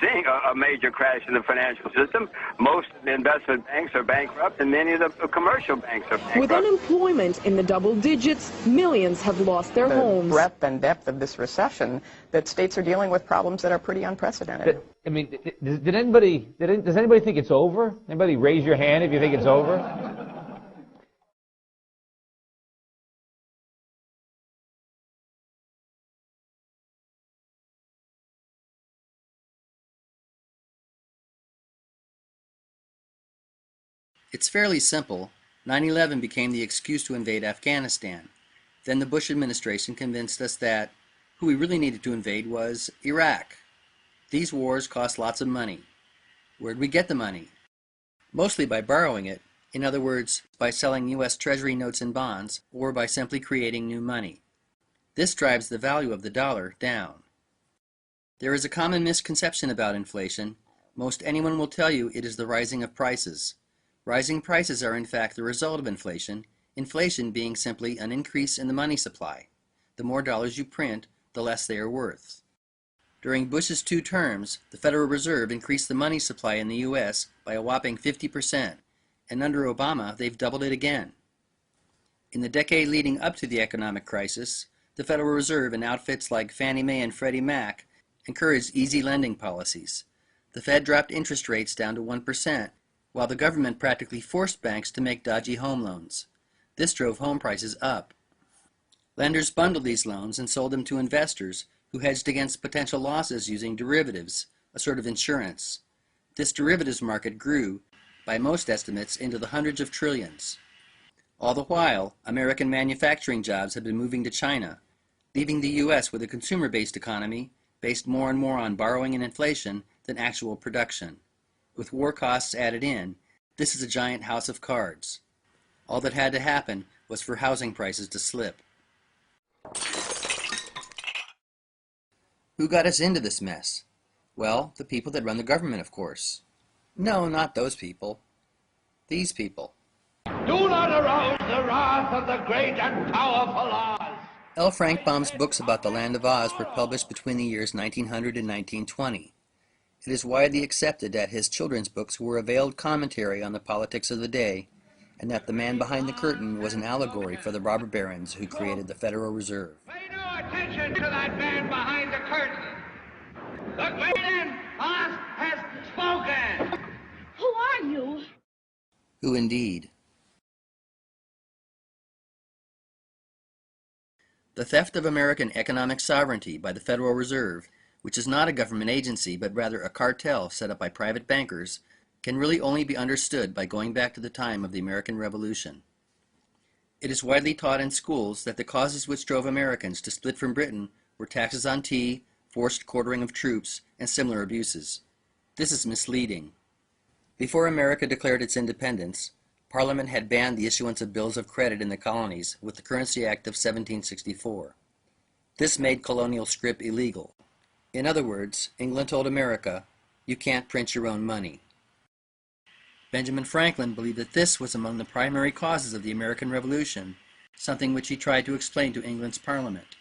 seeing a major crash in the financial system. Most investment banks are bankrupt, and many of the commercial banks are bankrupt. With unemployment in the double digits, millions have lost their homes. The breadth and depth of this recession, that states are dealing with problems that are pretty unprecedented. I mean, does anybody think it's over? Anybody raise your hand if you think it's over? It's fairly simple. 9/11 became the excuse to invade Afghanistan. Then the Bush administration convinced us that who we really needed to invade was Iraq. These wars cost lots of money. Where'd we get the money? Mostly by borrowing it. In other words, by selling U.S. Treasury notes and bonds, or by simply creating new money. This drives the value of the dollar down. There is a common misconception about inflation. Most anyone will tell you it is the rising of prices. Rising prices are in fact the result of inflation, inflation being simply an increase in the money supply. The more dollars you print, the less they are worth. During Bush's 2 terms, the Federal Reserve increased the money supply in the U.S. by a whopping 50%, and under Obama they've doubled it again. In the decade leading up to the economic crisis, the Federal Reserve and outfits like Fannie Mae and Freddie Mac encouraged easy lending policies. The Fed dropped interest rates down to 1%, while the government practically forced banks to make dodgy home loans. This drove home prices up. Lenders bundled these loans and sold them to investors who hedged against potential losses using derivatives, a sort of insurance. This derivatives market grew, by most estimates, into the hundreds of trillions. All the while, American manufacturing jobs had been moving to China, leaving the U.S. with a consumer-based economy based more and more on borrowing and inflation than actual production. With war costs added in, this is a giant house of cards. All that had to happen was for housing prices to slip. Who got us into this mess? Well, the people that run the government, of course. No, not those people. These people. Do not arouse the wrath of the great and powerful Oz. L. Frank Baum's books about the Land of Oz were published between the years 1900 and 1920. It is widely accepted that his children's books were a veiled commentary on the politics of the day, and that the man behind the curtain was an allegory for the robber barons who created the Federal Reserve. Pay no attention to that man behind the curtain. The great and Oz has spoken. Who are you? Who indeed? The theft of American economic sovereignty by the Federal Reserve, which is not a government agency but rather a cartel set up by private bankers, can really only be understood by going back to the time of the American Revolution. It is widely taught in schools that the causes which drove Americans to split from Britain were taxes on tea, forced quartering of troops, and similar abuses. This is misleading. Before America declared its independence, Parliament had banned the issuance of bills of credit in the colonies with the Currency Act of 1764. This made colonial scrip illegal. In other words, England told America, you can't print your own money. Benjamin Franklin believed that this was among the primary causes of the American Revolution, something which he tried to explain to England's Parliament.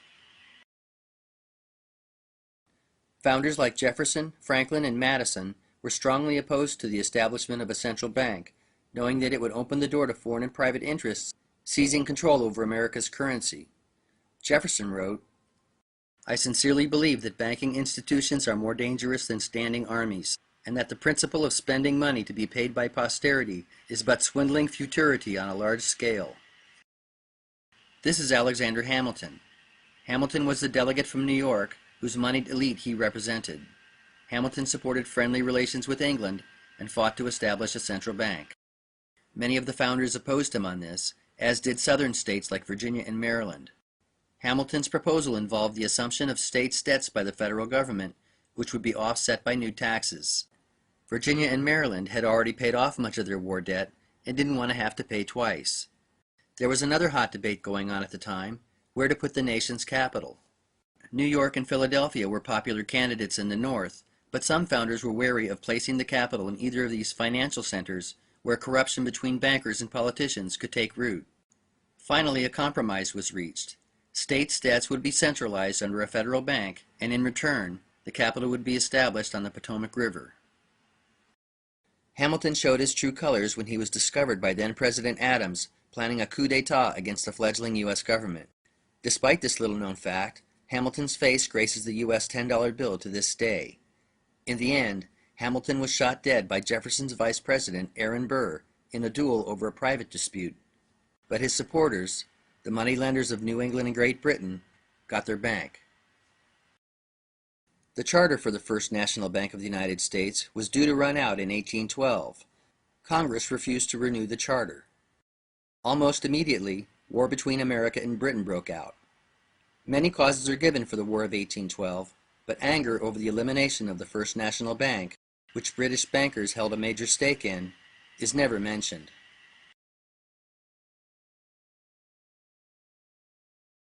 Founders like Jefferson, Franklin, and Madison were strongly opposed to the establishment of a central bank, knowing that it would open the door to foreign and private interests seizing control over America's currency. Jefferson wrote, I sincerely believe that banking institutions are more dangerous than standing armies, and that the principle of spending money to be paid by posterity is but swindling futurity on a large scale. This is Alexander Hamilton. Hamilton was the delegate from New York whose moneyed elite he represented. Hamilton supported friendly relations with England and fought to establish a central bank. Many of the founders opposed him on this, as did southern states like Virginia and Maryland. Hamilton's proposal involved the assumption of states' debts by the federal government, which would be offset by new taxes. Virginia and Maryland had already paid off much of their war debt and didn't want to have to pay twice. There was another hot debate going on at the time, where to put the nation's capital. New York and Philadelphia were popular candidates in the North, but some founders were wary of placing the capital in either of these financial centers where corruption between bankers and politicians could take root. Finally, a compromise was reached. States' debts would be centralized under a federal bank, and in return, The capital would be established on the Potomac River. Hamilton showed his true colors when he was discovered by then-President Adams planning a coup d'etat against the fledgling U.S. government. Despite this little-known fact, Hamilton's face graces the U.S. $10 bill to this day. In the end, Hamilton was shot dead by Jefferson's vice president, Aaron Burr, in a duel over a private dispute. But his supporters, the moneylenders of New England and Great Britain, got their bank. The charter for the First National Bank of the United States was due to run out in 1812. Congress refused to renew the charter. Almost immediately, war between America and Britain broke out. Many causes are given for the War of 1812, but anger over the elimination of the First National Bank, which British bankers held a major stake in, is never mentioned.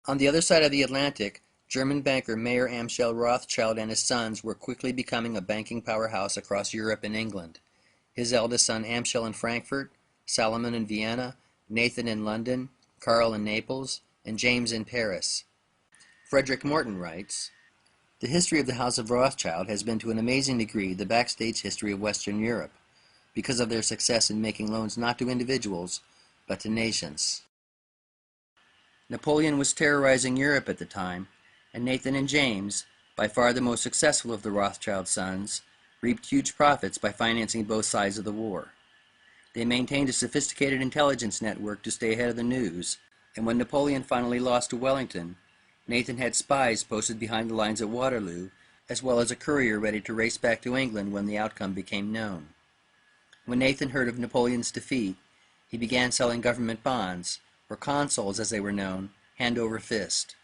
On the other side of the Atlantic, German banker Mayer Amschel Rothschild and his sons were quickly becoming a banking powerhouse across Europe and England. His eldest son Amschel in Frankfurt, Salomon in Vienna, Nathan in London, Karl in Naples, and James in Paris. Frederick Morton writes, "The history of the House of Rothschild has been to an amazing degree the backstage history of Western Europe, because of their success in making loans not to individuals, but to nations." Napoleon was terrorizing Europe at the time, and Nathan and James, by far the most successful of the Rothschild sons, reaped huge profits by financing both sides of the war. They maintained a sophisticated intelligence network to stay ahead of the news, and when Napoleon finally lost to Wellington, Nathan had spies posted behind the lines at Waterloo, as well as a courier ready to race back to England when the outcome became known. When Nathan heard of Napoleon's defeat, he began selling government bonds, or consols as they were known, hand over fist.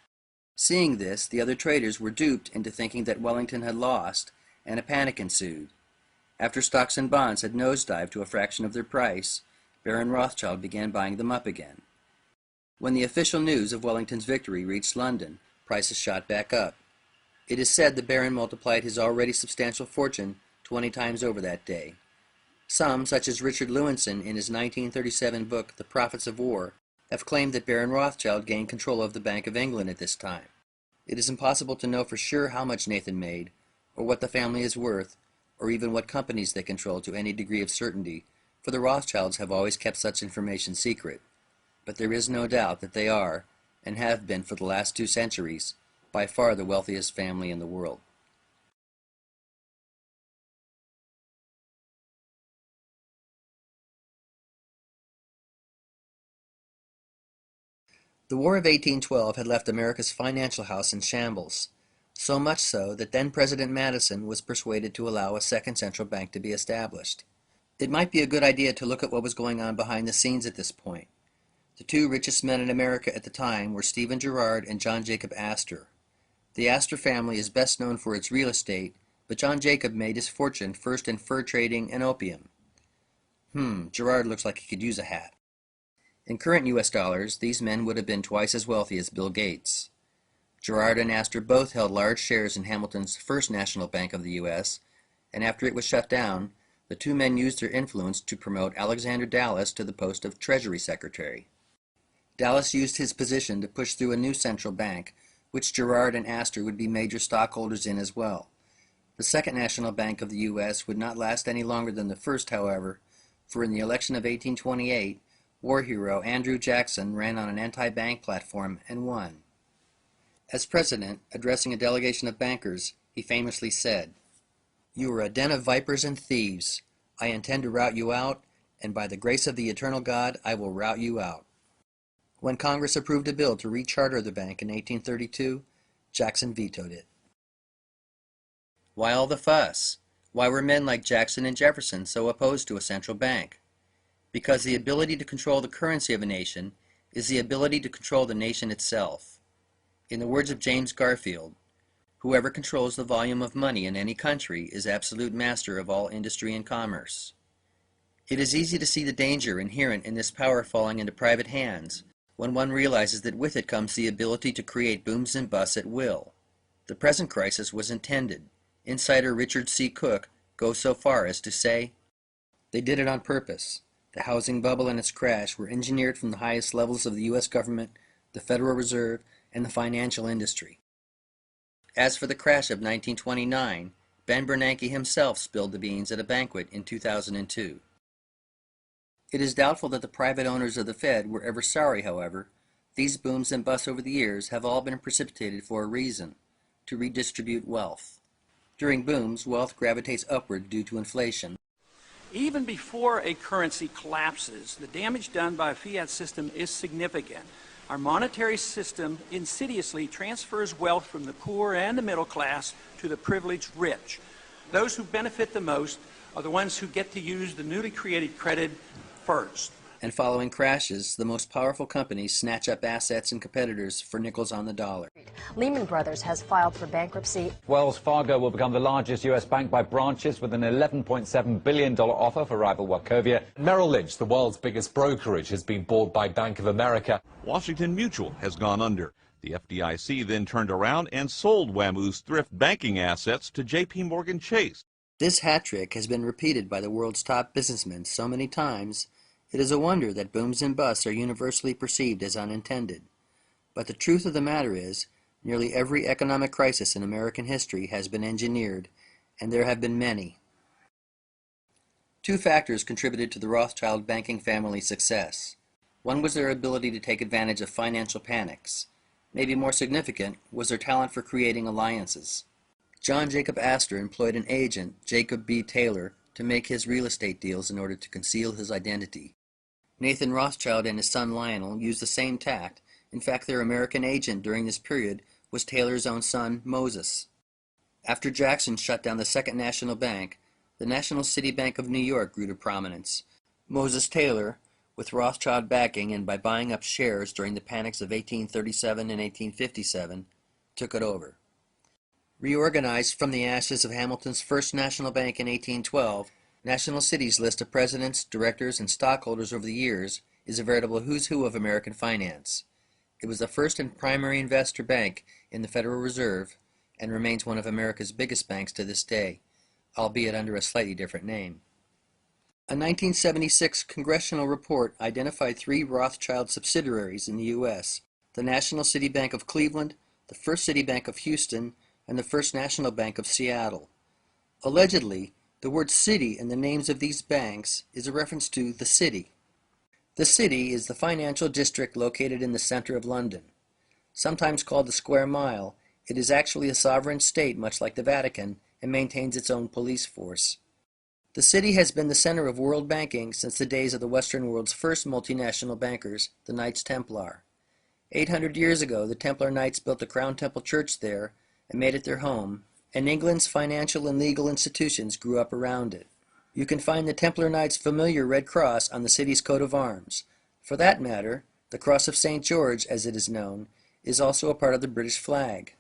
Seeing this, the other traders were duped into thinking that Wellington had lost, and a panic ensued. After stocks and bonds had nosedived to a fraction of their price, Baron Rothschild began buying them up again. When the official news of Wellington's victory reached London, prices shot back up. It is said the Baron multiplied his already substantial fortune 20 times over that day. Some, such as Richard Lewinson in his 1937 book The Profits of War, have claimed that Baron Rothschild gained control of the Bank of England at this time. It is impossible to know for sure how much Nathan made, or what the family is worth, or even what companies they control to any degree of certainty, for the Rothschilds have always kept such information secret. But there is no doubt that they are, and have been for the last 2 centuries, by far the wealthiest family in the world. The War of 1812 had left America's financial house in shambles, so much so that then-President Madison was persuaded to allow a second central bank to be established. It might be a good idea to look at what was going on behind the scenes at this point. The 2 richest men in America at the time were Stephen Girard and John Jacob Astor. The Astor family is best known for its real estate, but John Jacob made his fortune first in fur trading and opium. Girard looks like he could use a hat. In current U.S. dollars, these men would have been twice as wealthy as Bill Gates. Girard and Astor both held large shares in Hamilton's First National Bank of the U.S., and after it was shut down, the 2 men used their influence to promote Alexander Dallas to the post of Treasury Secretary. Dallas used his position to push through a new central bank, which Girard and Astor would be major stockholders in as well. The Second National Bank of the U.S. would not last any longer than the first, however, for in the election of 1828, war hero Andrew Jackson ran on an anti-bank platform and won. As president, addressing a delegation of bankers, he famously said, "You are a den of vipers and thieves. I intend to rout you out, and by the grace of the eternal God, I will rout you out." When Congress approved a bill to recharter the bank in 1832, Jackson vetoed it. Why all the fuss? Why were men like Jackson and Jefferson so opposed to a central bank? Because the ability to control the currency of a nation is the ability to control the nation itself. In the words of James Garfield, "Whoever controls the volume of money in any country is absolute master of all industry and commerce." It is easy to see the danger inherent in this power falling into private hands when one realizes that with it comes the ability to create booms and busts at will. The present crisis was intended. Insider Richard C. Cook goes so far as to say, "They did it on purpose. The housing bubble and its crash were engineered from the highest levels of the U.S. government, the Federal Reserve, and the financial industry." As for the crash of 1929, Ben Bernanke himself spilled the beans at a banquet in 2002. It is doubtful that the private owners of the Fed were ever sorry, however. These booms and busts over the years have all been precipitated for a reason: to redistribute wealth. During booms, wealth gravitates upward due to inflation. Even before a currency collapses, the damage done by a fiat system is significant. Our monetary system insidiously transfers wealth from the poor and the middle class to the privileged rich. Those who benefit the most are the ones who get to use the newly created credit first. And following crashes, the most powerful companies snatch up assets and competitors for nickels on the dollar. Lehman Brothers has filed for bankruptcy. Wells Fargo will become the largest U.S. bank by branches with an $11.7 billion offer for rival Wachovia. Merrill Lynch, the world's biggest brokerage, has been bought by Bank of America. Washington Mutual has gone under. The FDIC then turned around and sold WAMU's thrift banking assets to J.P. Morgan Chase. This hat trick has been repeated by the world's top businessmen so many times, it is a wonder that booms and busts are universally perceived as unintended. But the truth of the matter is, nearly every economic crisis in American history has been engineered, and there have been many. Two factors contributed to the Rothschild banking family's success. One was their ability to take advantage of financial panics. Maybe more significant was their talent for creating alliances. John Jacob Astor employed an agent, Jacob B. Taylor, to make his real estate deals in order to conceal his identity. Nathan Rothschild and his son Lionel used the same tact. In fact, their American agent during this period was Taylor's own son, Moses. After Jackson shut down the Second National Bank, the National City Bank of New York grew to prominence. Moses Taylor, with Rothschild backing and by buying up shares during the panics of 1837 and 1857, took it over. Reorganized from the ashes of Hamilton's First National Bank in 1812, National City's list of presidents, directors, and stockholders over the years is a veritable who's who of American finance. It was the first and primary investor bank in the Federal Reserve and remains one of America's biggest banks to this day, albeit under a slightly different name. A 1976 congressional report identified 3 Rothschild subsidiaries in the U.S., the National City Bank of Cleveland, the First City Bank of Houston, and the First National Bank of Seattle. Allegedly, the word city in the names of these banks is a reference to the city. The city is the financial district located in the center of London. Sometimes called the Square Mile, it is actually a sovereign state much like the Vatican and maintains its own police force. The city has been the center of world banking since the days of the Western world's first multinational bankers, the Knights Templar. 800 years ago, the Templar Knights built the Crown Temple Church there and made it their home, and England's financial and legal institutions grew up around it. You can find the Templar Knights' familiar red cross on the city's coat of arms. For that matter, the Cross of St. George, as it is known, is also a part of the British flag.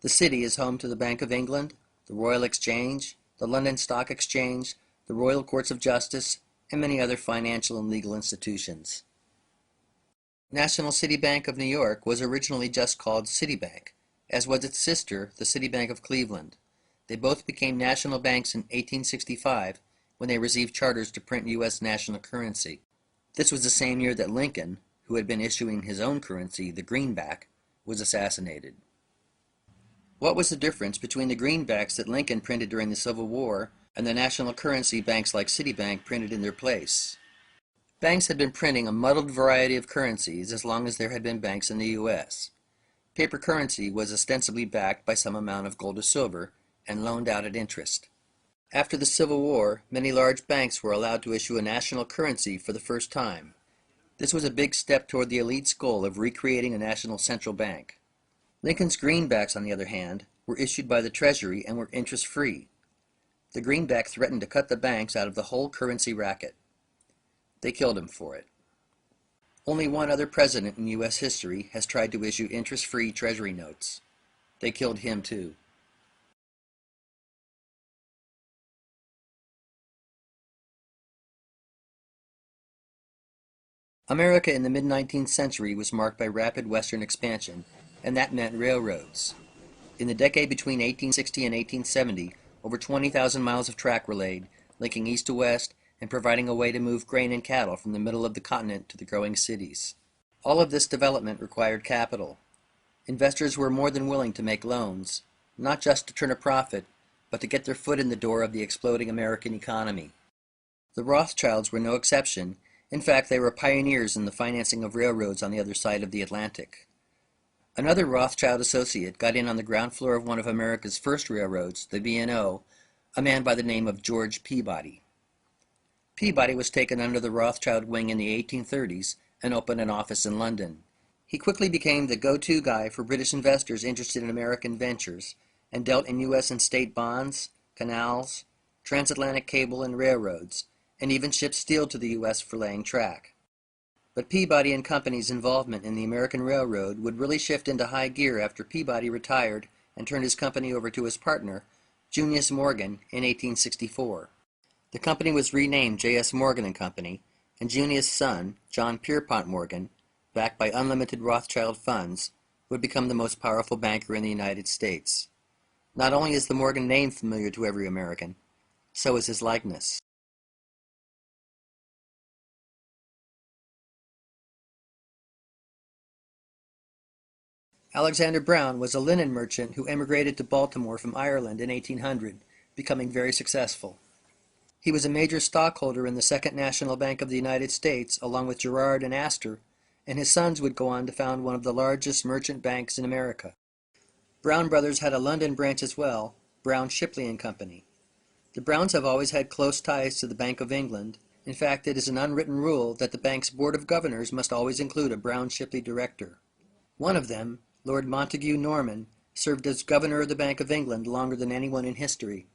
The city is home to the Bank of England, the Royal Exchange, the London Stock Exchange, the Royal Courts of Justice, and many other financial and legal institutions. National City Bank of New York was originally just called Citibank, as was its sister, the City Bank of Cleveland. They both became national banks in 1865 when they received charters to print U.S. national currency. This was the same year that Lincoln, who had been issuing his own currency, the greenback, was assassinated. What was the difference between the greenbacks that Lincoln printed during the Civil War and the national currency banks like Citibank printed in their place? Banks had been printing a muddled variety of currencies as long as there had been banks in the U.S. Paper currency was ostensibly backed by some amount of gold or silver and loaned out at interest. After the Civil War, many large banks were allowed to issue a national currency for the first time. This was a big step toward the elite's goal of recreating a national central bank. Lincoln's greenbacks, on the other hand, were issued by the Treasury and were interest-free. The greenback threatened to cut the banks out of the whole currency racket. They killed him for it. Only one other president in U.S. history has tried to issue interest-free Treasury notes. They killed him too. America in the mid-19th century was marked by rapid western expansion, and that meant railroads. In the decade between 1860 and 1870, over 20,000 miles of track were laid, linking east to west and providing a way to move grain and cattle from the middle of the continent to the growing cities. All of this development required capital. Investors were more than willing to make loans. not just to turn a profit, but to get their foot in the door of the exploding American economy. The Rothschilds were no exception. In fact, they were pioneers in the financing of railroads on the other side of the Atlantic. Another Rothschild associate got in on the ground floor of one of America's first railroads, the B&O, a man by the name of George Peabody. Peabody was taken under the Rothschild wing in the 1830s and opened an office in London. He quickly became the go-to guy for British investors interested in American ventures and dealt in U.S. and state bonds, canals, transatlantic cable and railroads, and even shipped steel to the U.S. for laying track. But Peabody and Company's involvement in the American Railroad would really shift into high gear after Peabody retired and turned his company over to his partner, Junius Morgan, in 1864. The company was renamed J.S. Morgan & Company, and Junius' son, John Pierpont Morgan, backed by unlimited Rothschild funds, would become the most powerful banker in the United States. Not only is the Morgan name familiar to every American, so is his likeness. Alexander Brown was a linen merchant who emigrated to Baltimore from Ireland in 1800, becoming very successful. He was a major stockholder in the Second National Bank of the United States, along with Girard and Astor, and his sons would go on to found one of the largest merchant banks in America. Brown Brothers had a London branch as well, Brown Shipley & Company. The Browns have always had close ties to the Bank of England. In fact, it is an unwritten rule that the bank's Board of Governors must always include a Brown Shipley director. One of them, Lord Montague Norman, served as governor of the Bank of England longer than anyone in history.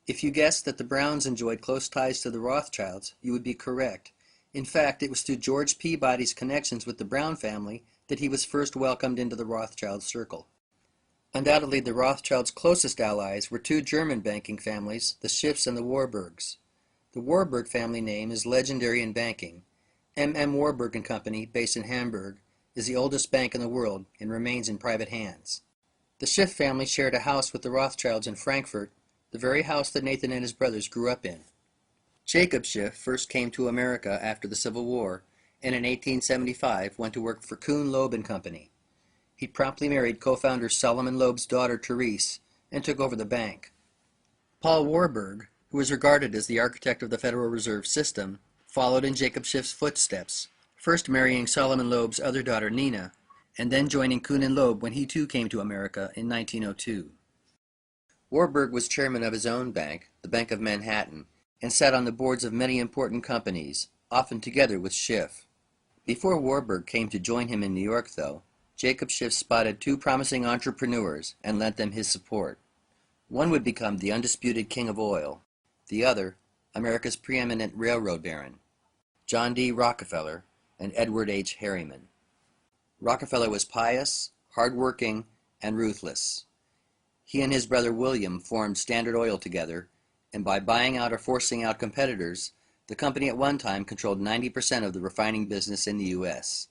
If you guessed that the Browns enjoyed close ties to the Rothschilds, you would be correct. In fact, it was through George Peabody's connections with the Brown family that he was first welcomed into the Rothschild circle. Undoubtedly, the Rothschilds' closest allies were two German banking families, the Schiffs and the Warburgs. The Warburg family name is legendary in banking. M.M. Warburg & Company, based in Hamburg, is the oldest bank in the world and remains in private hands. The Schiff family shared a house with the Rothschilds in Frankfurt, the very house that Nathan and his brothers grew up in. Jacob Schiff first came to America after the Civil War, and in 1875 went to work for Kuhn, Loeb & Company. He promptly married co-founder Solomon Loeb's daughter Therese and took over the bank. Paul Warburg, who was regarded as the architect of the Federal Reserve System, followed in Jacob Schiff's footsteps, first marrying Solomon Loeb's other daughter Nina, and then joining Kuhn & Loeb when he too came to America in 1902. Warburg was chairman of his own bank, the Bank of Manhattan, and sat on the boards of many important companies, often together with Schiff. Before Warburg came to join him in New York, though, Jacob Schiff spotted two promising entrepreneurs and lent them his support. One would become the undisputed king of oil, the other, America's preeminent railroad baron, John D. Rockefeller and Edward H. Harriman. Rockefeller was pious, hard-working, and ruthless. He and his brother William formed Standard Oil together, and by buying out or forcing out competitors, the company at one time controlled 90% of the refining business in the U.S.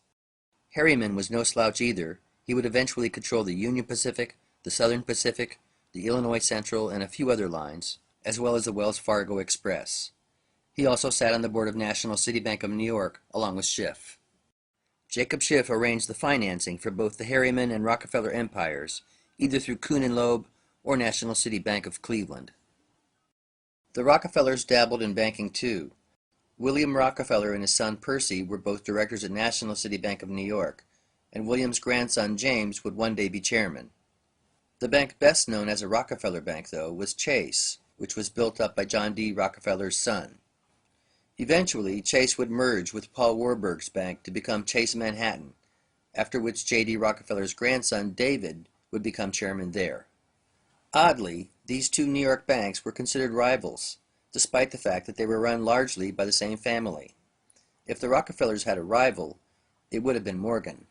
Harriman was no slouch either. He would eventually control the Union Pacific, the Southern Pacific, the Illinois Central, and a few other lines, as well as the Wells Fargo Express. He also sat on the board of National City Bank of New York, along with Schiff. Jacob Schiff arranged the financing for both the Harriman and Rockefeller empires, either through Kuhn & Loeb or National City Bank of Cleveland. The Rockefellers dabbled in banking too. William Rockefeller and his son Percy were both directors at National City Bank of New York, and William's grandson James would one day be chairman. The bank best known as a Rockefeller Bank, though, was Chase, which was built up by John D. Rockefeller's son. Eventually, Chase would merge with Paul Warburg's bank to become Chase Manhattan, after which J.D. Rockefeller's grandson David would become chairman there. Oddly, these two New York banks were considered rivals, despite the fact that they were run largely by the same family. If the Rockefellers had a rival, it would have been Morgan.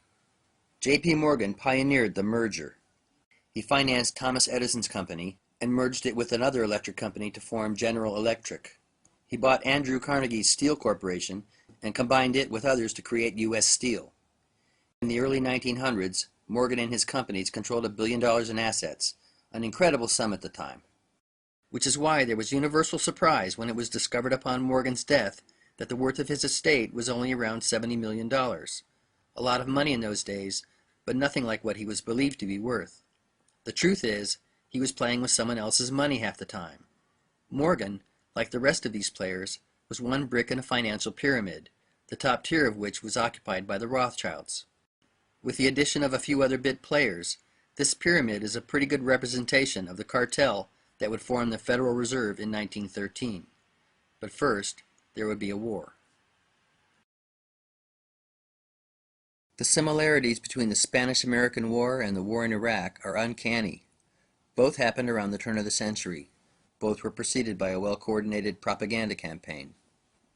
J.P. Morgan pioneered the merger. He financed Thomas Edison's company and merged it with another electric company to form General Electric. He bought Andrew Carnegie's Steel Corporation and combined it with others to create U.S. Steel. In the early 1900s, Morgan and his companies controlled $1 billion in assets, an incredible sum at the time. Which is why there was universal surprise when it was discovered upon Morgan's death that the worth of his estate was only around $70 million. A lot of money in those days, but nothing like what he was believed to be worth. The truth is, He was playing with someone else's money half the time. Morgan, like the rest of these players, was one brick in a financial pyramid, the top tier of which was occupied by the Rothschilds. With the addition of a few other bit players, this pyramid is a pretty good representation of the cartel that would form the Federal Reserve in 1913. But first, there would be a war. The similarities between the Spanish-American War and the war in Iraq are uncanny. Both happened around the turn of the century. Both were preceded by a well-coordinated propaganda campaign.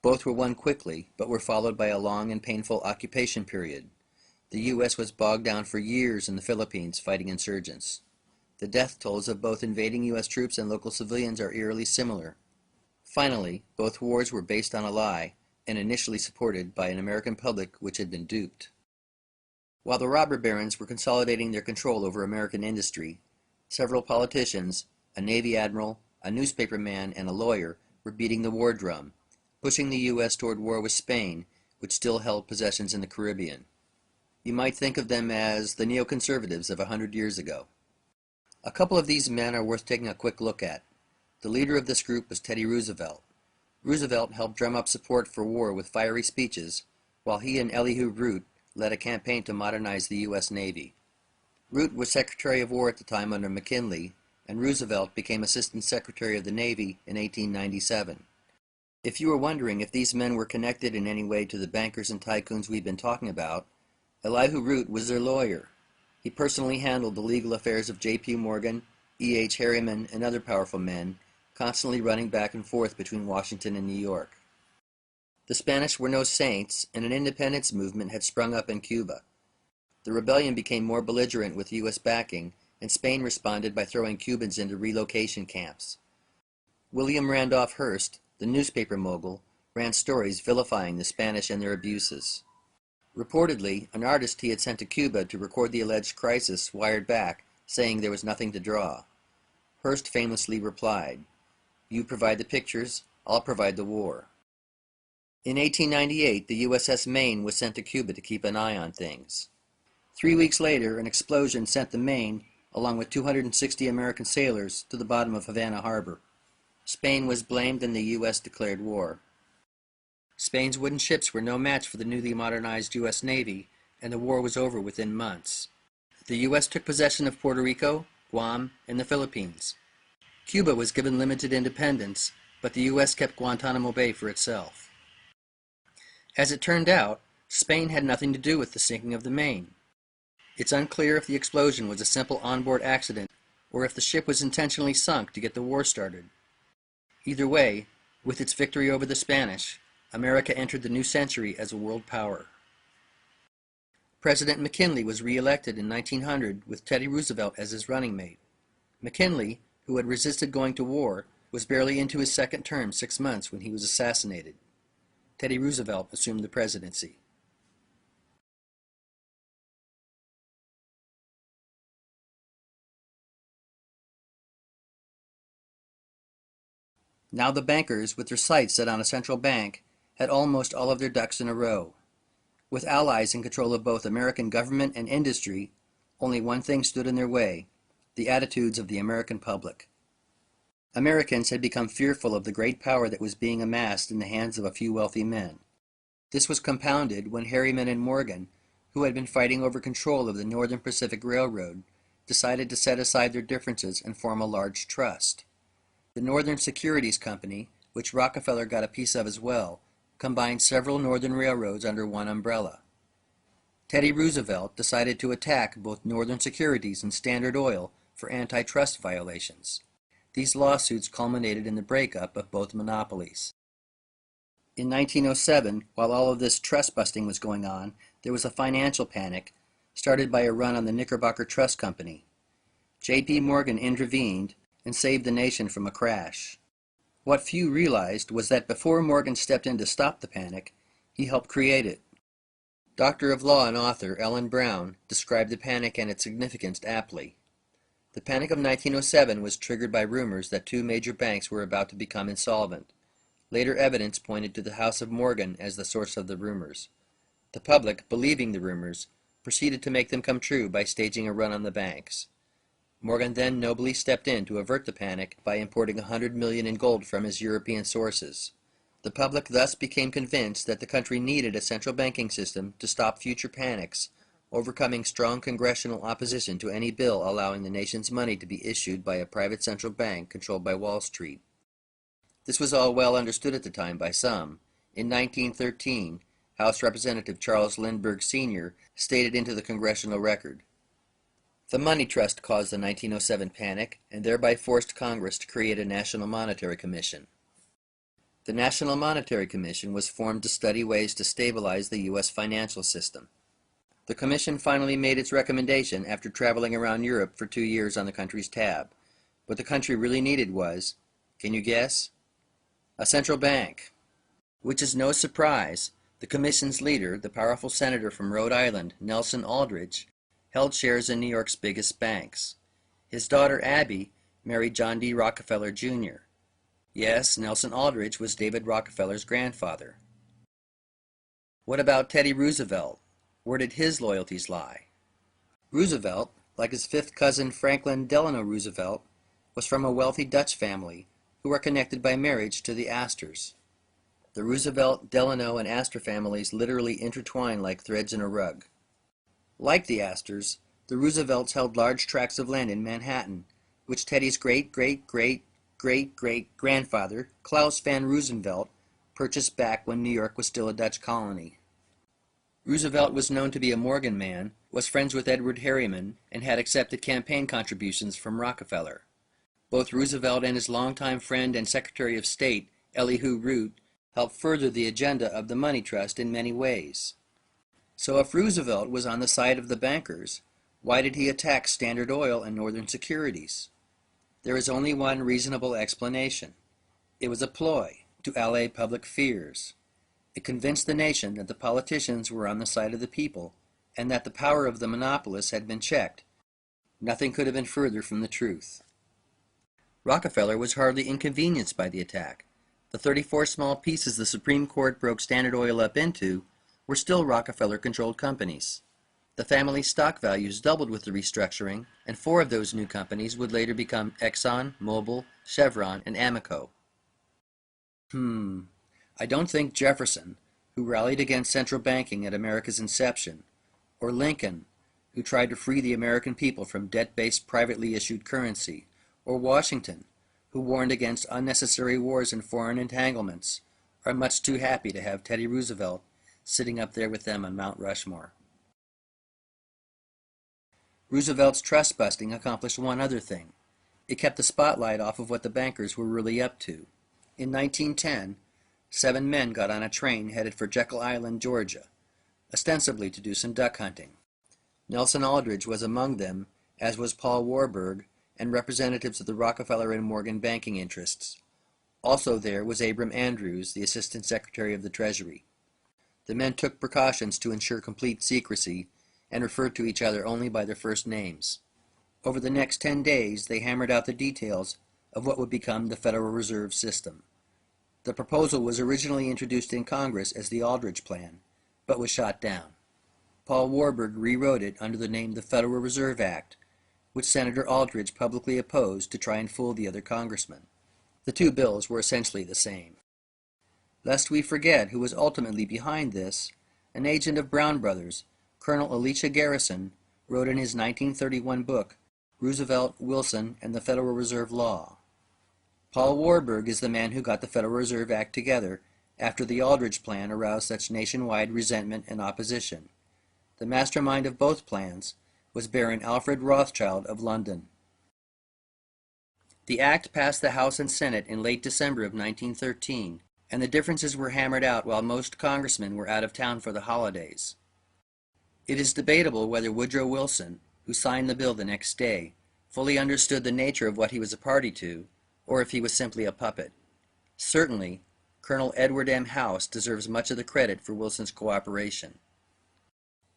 Both were won quickly, but were followed by a long and painful occupation period. The U.S. was bogged down for years in the Philippines fighting insurgents. The death tolls of both invading U.S. troops and local civilians are eerily similar. Finally, both wars were based on a lie and initially supported by an American public which had been duped. While the robber barons were consolidating their control over American industry, several politicians, a Navy admiral, a newspaperman, and a lawyer were beating the war drum, pushing the U.S. toward war with Spain, which still held possessions in the Caribbean. You might think of them as the neoconservatives of 100 years ago. A couple of these men are worth taking a quick look at. The leader of this group was Teddy Roosevelt. Roosevelt helped drum up support for war with fiery speeches, while he and Elihu Root led a campaign to modernize the U.S. Navy. Root was Secretary of War at the time under McKinley, and Roosevelt became Assistant Secretary of the Navy in 1897. If you were wondering if these men were connected in any way to the bankers and tycoons we've been talking about, Elihu Root was their lawyer. He personally handled the legal affairs of J.P. Morgan, E.H. Harriman, and other powerful men, constantly running back and forth between Washington and New York. The Spanish were no saints, and an independence movement had sprung up in Cuba. The rebellion became more belligerent with U.S. backing, and Spain responded by throwing Cubans into relocation camps. William Randolph Hearst, the newspaper mogul, ran stories vilifying the Spanish and their abuses. Reportedly, an artist he had sent to Cuba to record the alleged crisis wired back, saying there was nothing to draw. Hearst famously replied, "You provide the pictures, I'll provide the war." In 1898, the USS Maine was sent to Cuba to keep an eye on things. 3 weeks later, an explosion sent the Maine, along with 260 American sailors, to the bottom of Havana Harbor. Spain was blamed and the U.S. declared war. Spain's wooden ships were no match for the newly modernized U.S. Navy, and the war was over within months. The U.S. took possession of Puerto Rico, Guam, and the Philippines. Cuba was given limited independence, but the U.S. kept Guantanamo Bay for itself. As it turned out, Spain had nothing to do with the sinking of the Maine. It's unclear if the explosion was a simple onboard accident or if the ship was intentionally sunk to get the war started. Either way, with its victory over the Spanish, America entered the new century as a world power. President McKinley was re-elected in 1900 with Teddy Roosevelt as his running mate. McKinley, who had resisted going to war, was barely into his second term 6 months when he was assassinated. Teddy Roosevelt assumed the presidency. Now the bankers, with their sights set on a central bank, had almost all of their ducks in a row. With allies in control of both American government and industry, only one thing stood in their way: the attitudes of the American public. Americans had become fearful of the great power that was being amassed in the hands of a few wealthy men. This was compounded when Harriman and Morgan, who had been fighting over control of the Northern Pacific Railroad, decided to set aside their differences and form a large trust. The Northern Securities Company, which Rockefeller got a piece of as well, combined several Northern railroads under one umbrella. Teddy Roosevelt decided to attack both Northern Securities and Standard Oil for antitrust violations. These lawsuits culminated in the breakup of both monopolies. In 1907, while all of this trust busting was going on, there was a financial panic started by a run on the Knickerbocker Trust Company. J.P. Morgan intervened and saved the nation from a crash. What few realized was that before Morgan stepped in to stop the panic, he helped create it. Doctor of Law and author Ellen Brown described the panic and its significance aptly. The Panic of 1907 was triggered by rumors that two major banks were about to become insolvent. Later evidence pointed to the House of Morgan as the source of the rumors. The public, believing the rumors, proceeded to make them come true by staging a run on the banks. Morgan then nobly stepped in to avert the panic by importing $100 million in gold from his European sources. The public thus became convinced that the country needed a central banking system to stop future panics, overcoming strong congressional opposition to any bill allowing the nation's money to be issued by a private central bank controlled by Wall Street. This was all well understood at the time by some. In 1913, House Representative Charles Lindbergh Sr. stated into the congressional record, "The money trust caused the 1907 panic and thereby forced Congress to create a National Monetary Commission." The National Monetary Commission was formed to study ways to stabilize the U.S. financial system. The commission finally made its recommendation after traveling around Europe for 2 years on the country's tab. What the country really needed was, can you guess? A central bank. Which is no surprise. The commission's leader, the powerful senator from Rhode Island, Nelson Aldrich, held shares in New York's biggest banks. His daughter Abby married John D. Rockefeller, Jr. Yes, Nelson Aldrich was David Rockefeller's grandfather. What about Teddy Roosevelt? Where did his loyalties lie? Roosevelt, like his fifth cousin Franklin Delano Roosevelt, was from a wealthy Dutch family who are connected by marriage to the Astors. The Roosevelt, Delano, and Astor families literally intertwine like threads in a rug. Like the Astors, the Roosevelts held large tracts of land in Manhattan, which Teddy's great-great-great-great-great-grandfather, Claus van Roosevelt, purchased back when New York was still a Dutch colony. Roosevelt was known to be a Morgan man, was friends with Edward Harriman, and had accepted campaign contributions from Rockefeller. Both Roosevelt and his longtime friend and Secretary of State, Elihu Root, helped further the agenda of the money trust in many ways. So if Roosevelt was on the side of the bankers, why did he attack Standard Oil and Northern Securities? There is only one reasonable explanation. It was a ploy to allay public fears. It convinced the nation that the politicians were on the side of the people and that the power of the monopolists had been checked. Nothing could have been further from the truth. Rockefeller was hardly inconvenienced by the attack. The 34 small pieces the Supreme Court broke Standard Oil up into were still Rockefeller-controlled companies. The family's stock values doubled with the restructuring, and 4 of those new companies would later become Exxon, Mobil, Chevron, and Amoco. I don't think Jefferson, who rallied against central banking at America's inception, or Lincoln, who tried to free the American people from debt-based privately issued currency, or Washington, who warned against unnecessary wars and foreign entanglements, are much too happy to have Teddy Roosevelt sitting up there with them on Mount Rushmore. Roosevelt's trust busting accomplished one other thing. It kept the spotlight off of what the bankers were really up to. In 1910, 7 men got on a train headed for Jekyll Island, Georgia, ostensibly to do some duck hunting. Nelson Aldrich was among them, as was Paul Warburg, and representatives of the Rockefeller and Morgan banking interests. Also there was Abram Andrews, the Assistant Secretary of the Treasury. The men took precautions to ensure complete secrecy and referred to each other only by their first names. Over the next 10 days, they hammered out the details of what would become the Federal Reserve System. The proposal was originally introduced in Congress as the Aldrich Plan, but was shot down. Paul Warburg rewrote it under the name the Federal Reserve Act, which Senator Aldrich publicly opposed to try and fool the other congressmen. The 2 bills were essentially the same. Lest we forget who was ultimately behind this, an agent of Brown Brothers, Colonel Elisha Garrison, wrote in his 1931 book, Roosevelt, Wilson, and the Federal Reserve Law. Paul Warburg is the man who got the Federal Reserve Act together after the Aldrich Plan aroused such nationwide resentment and opposition. The mastermind of both plans was Baron Alfred Rothschild of London. The act passed the House and Senate in late December of 1913, and the differences were hammered out while most congressmen were out of town for the holidays. It is debatable whether Woodrow Wilson, who signed the bill the next day, fully understood the nature of what he was a party to, or if he was simply a puppet. Certainly, Colonel Edward M. House deserves much of the credit for Wilson's cooperation.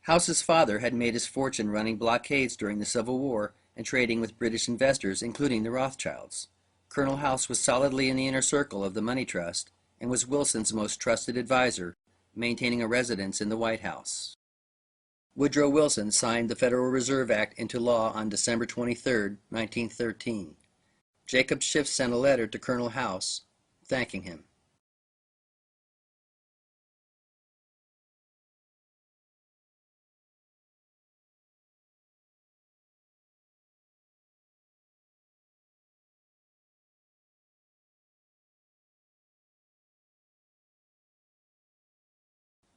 House's father had made his fortune running blockades during the Civil War and trading with British investors, including the Rothschilds. Colonel House was solidly in the inner circle of the money trust and was Wilson's most trusted advisor, maintaining a residence in the White House. Woodrow Wilson signed the Federal Reserve Act into law on December 23, 1913. Jacob Schiff sent a letter to Colonel House thanking him.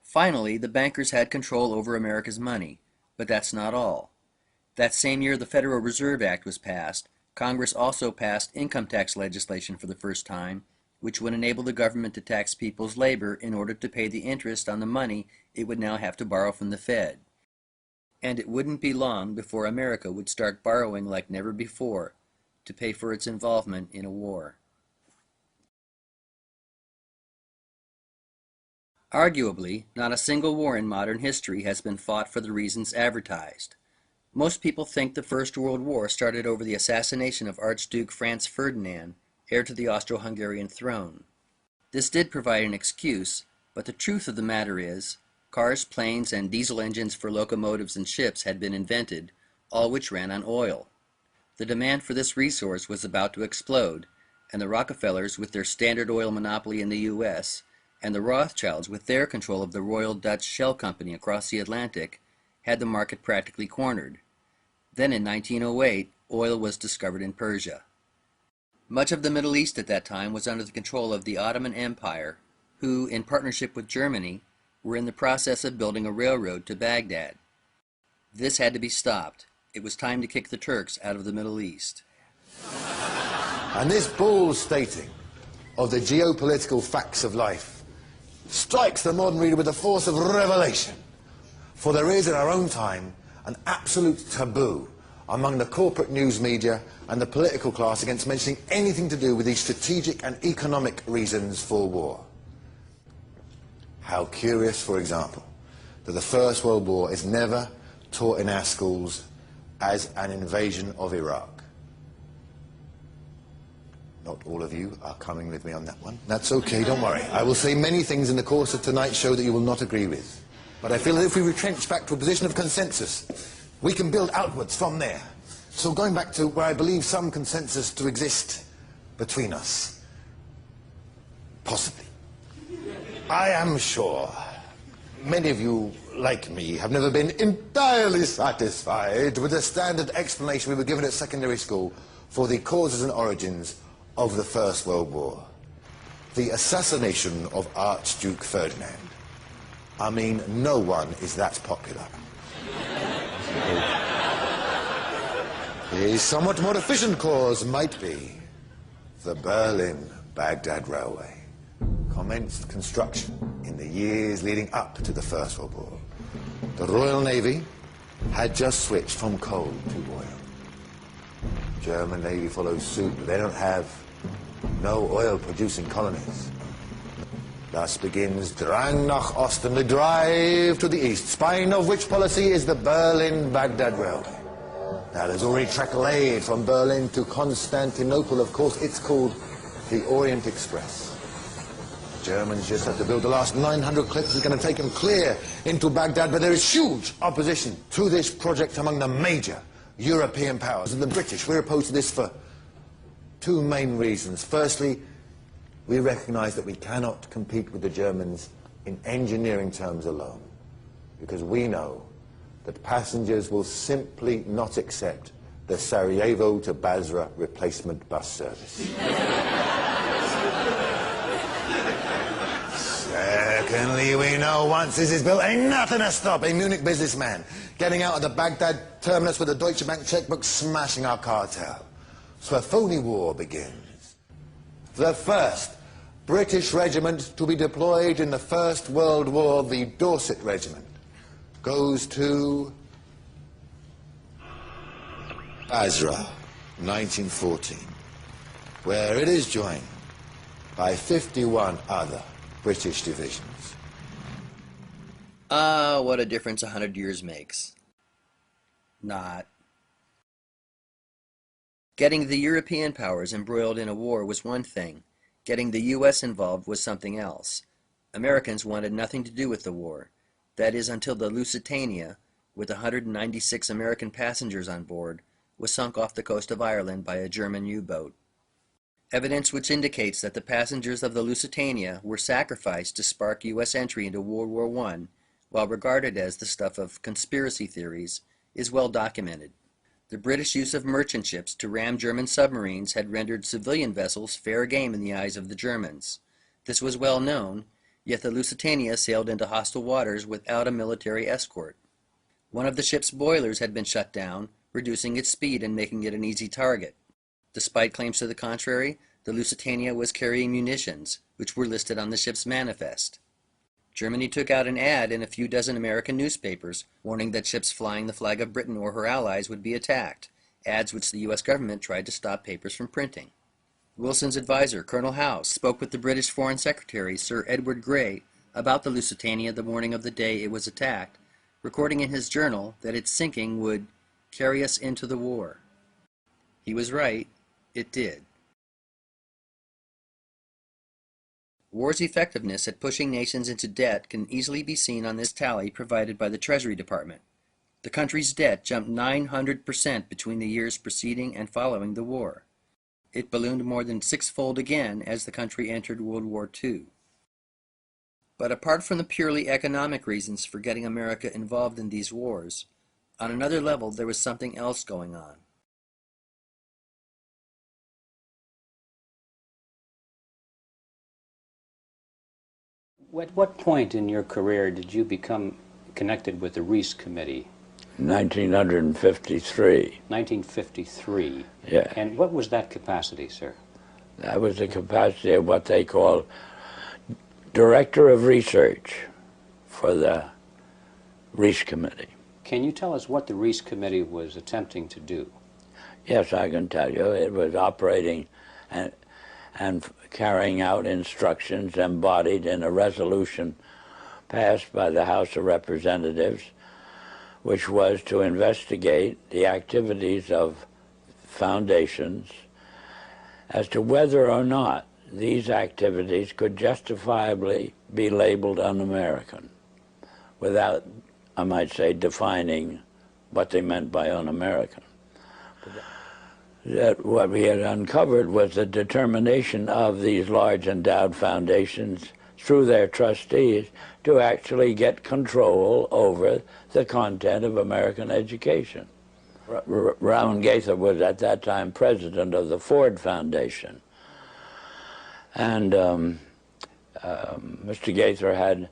Finally, the bankers had control over America's money, but that's not all. That same year the Federal Reserve Act was passed, Congress also passed income tax legislation for the first time, which would enable the government to tax people's labor in order to pay the interest on the money it would now have to borrow from the Fed. And it wouldn't be long before America would start borrowing like never before to pay for its involvement in a war. Arguably, not a single war in modern history has been fought for the reasons advertised. Most people think the First World War started over the assassination of Archduke Franz Ferdinand, heir to the Austro-Hungarian throne. This did provide an excuse, but the truth of the matter is, cars, planes, and diesel engines for locomotives and ships had been invented, all which ran on oil. The demand for this resource was about to explode, and the Rockefellers, with their Standard Oil monopoly in the U.S., and the Rothschilds, with their control of the Royal Dutch Shell Company across the Atlantic, had the market practically cornered. Then in 1908, oil was discovered in Persia. Much of the Middle East at that time was under the control of the Ottoman Empire, who, in partnership with Germany, were in the process of building a railroad to Baghdad. This had to be stopped. It was time to kick the Turks out of the Middle East. And this bold stating of the geopolitical facts of life strikes the modern reader with the force of revelation. For there is in our own time an absolute taboo among the corporate news media and the political class against mentioning anything to do with these strategic and economic reasons for war. How curious, for example, that the First World War is never taught in our schools as an invasion of Iraq. Not all of you are coming with me on that one. That's okay, don't worry. I will say many things in the course of tonight's show that you will not agree with. But I feel that if we retrench back to a position of consensus, we can build outwards from there. So going back to where I believe some consensus to exist between us. Possibly. I am sure many of you, like me, have never been entirely satisfied with the standard explanation we were given at secondary school for the causes and origins of the First World War. The assassination of Archduke Ferdinand. I mean, no one is that popular. A somewhat more efficient cause might be the Berlin-Baghdad Railway. Commenced construction in the years leading up to the First World War. The Royal Navy had just switched from coal to oil. German Navy follows suit, but they don't have no oil-producing colonies. Thus begins Drang nach Osten, the drive to the east, spine of which policy is the Berlin-Baghdad Railway. Now, there's already track laid from Berlin to Constantinople. Of course, it's called the Orient Express. The Germans just have to build the last 900 clips. It's going to take them clear into Baghdad, but there is huge opposition to this project among the major European powers. And the British, we're opposed to this for two main reasons. Firstly, we recognize that we cannot compete with the Germans in engineering terms alone, because we know that passengers will simply not accept the Sarajevo to Basra replacement bus service. Secondly, we know once this is built, ain't nothing to stop a Munich businessman getting out of the Baghdad terminus with a Deutsche Bank checkbook, smashing our cartel. So a phony war begins. The first British regiment to be deployed in the First World War, the Dorset Regiment, goes to Basra, 1914, where it is joined by 51 other British divisions. Ah, what a difference 100 years makes. Not. Getting the European powers embroiled in a war was one thing. Getting the U.S. involved was something else. Americans wanted nothing to do with the war. That is, until the Lusitania, with 196 American passengers on board, was sunk off the coast of Ireland by a German U-boat. Evidence which indicates that the passengers of the Lusitania were sacrificed to spark U.S. entry into World War I, while regarded as the stuff of conspiracy theories, is well documented. The British use of merchant ships to ram German submarines had rendered civilian vessels fair game in the eyes of the Germans. This was well known, yet the Lusitania sailed into hostile waters without a military escort. One of the ship's boilers had been shut down, reducing its speed and making it an easy target. Despite claims to the contrary, the Lusitania was carrying munitions, which were listed on the ship's manifest. Germany took out an ad in a few dozen American newspapers, warning that ships flying the flag of Britain or her allies would be attacked, ads which the U.S. government tried to stop papers from printing. Wilson's advisor, Colonel Howe, spoke with the British Foreign Secretary, Sir Edward Grey, about the Lusitania the morning of the day it was attacked, recording in his journal that its sinking would carry us into the war. He was right, it did. War's effectiveness at pushing nations into debt can easily be seen on this tally provided by the Treasury Department. The country's debt jumped 900% between the years preceding and following the war. It ballooned more than sixfold again as the country entered World War II. But apart from the purely economic reasons for getting America involved in these wars, on another level there was something else going on. At what point in your career did you become connected with the Reece Committee? 1953. 1953. Yeah. And what was that capacity, sir? That was the capacity of what they call Director of Research for the Reece Committee. Can you tell us what the Reece Committee was attempting to do? Yes, I can tell you. It was operating and carrying out instructions embodied in a resolution passed by the House of Representatives, which was to investigate the activities of foundations as to whether or not these activities could justifiably be labeled un-American without, I might say, defining what they meant by un-American. That what we had uncovered was the determination of these large endowed foundations through their trustees to actually get control over the content of American education. Rowan Gaither was at that time president of the Ford Foundation. And Mr. Gaither had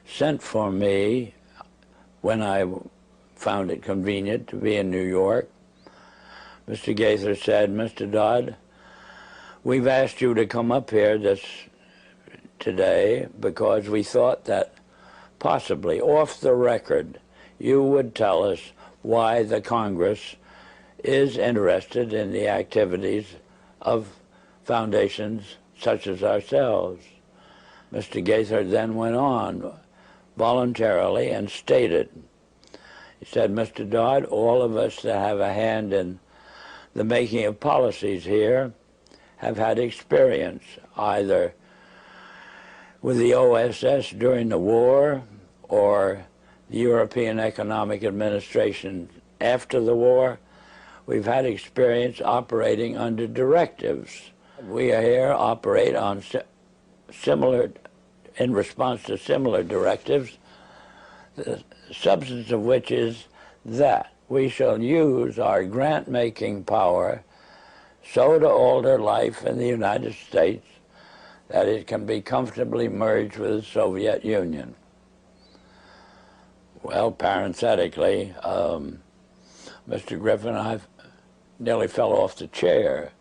sent for me when I found it convenient to be in New York. Mr. Gaither said, "Mr. Dodd, we've asked you to come up here today because we thought that possibly off the record you would tell us why the Congress is interested in the activities of foundations such as ourselves." Mr. Gaither then went on voluntarily and stated, he said, "Mr. Dodd, all of us that have a hand in the making of policies here have had experience either with the OSS during the war or the European Economic Administration after the war. We've had experience operating under directives. We here operate on in response to similar directives, the substance of which is that we shall use our grant-making power so to alter life in the United States that it can be comfortably merged with the Soviet Union." Well, parenthetically, Mr. Griffin, I nearly fell off the chair.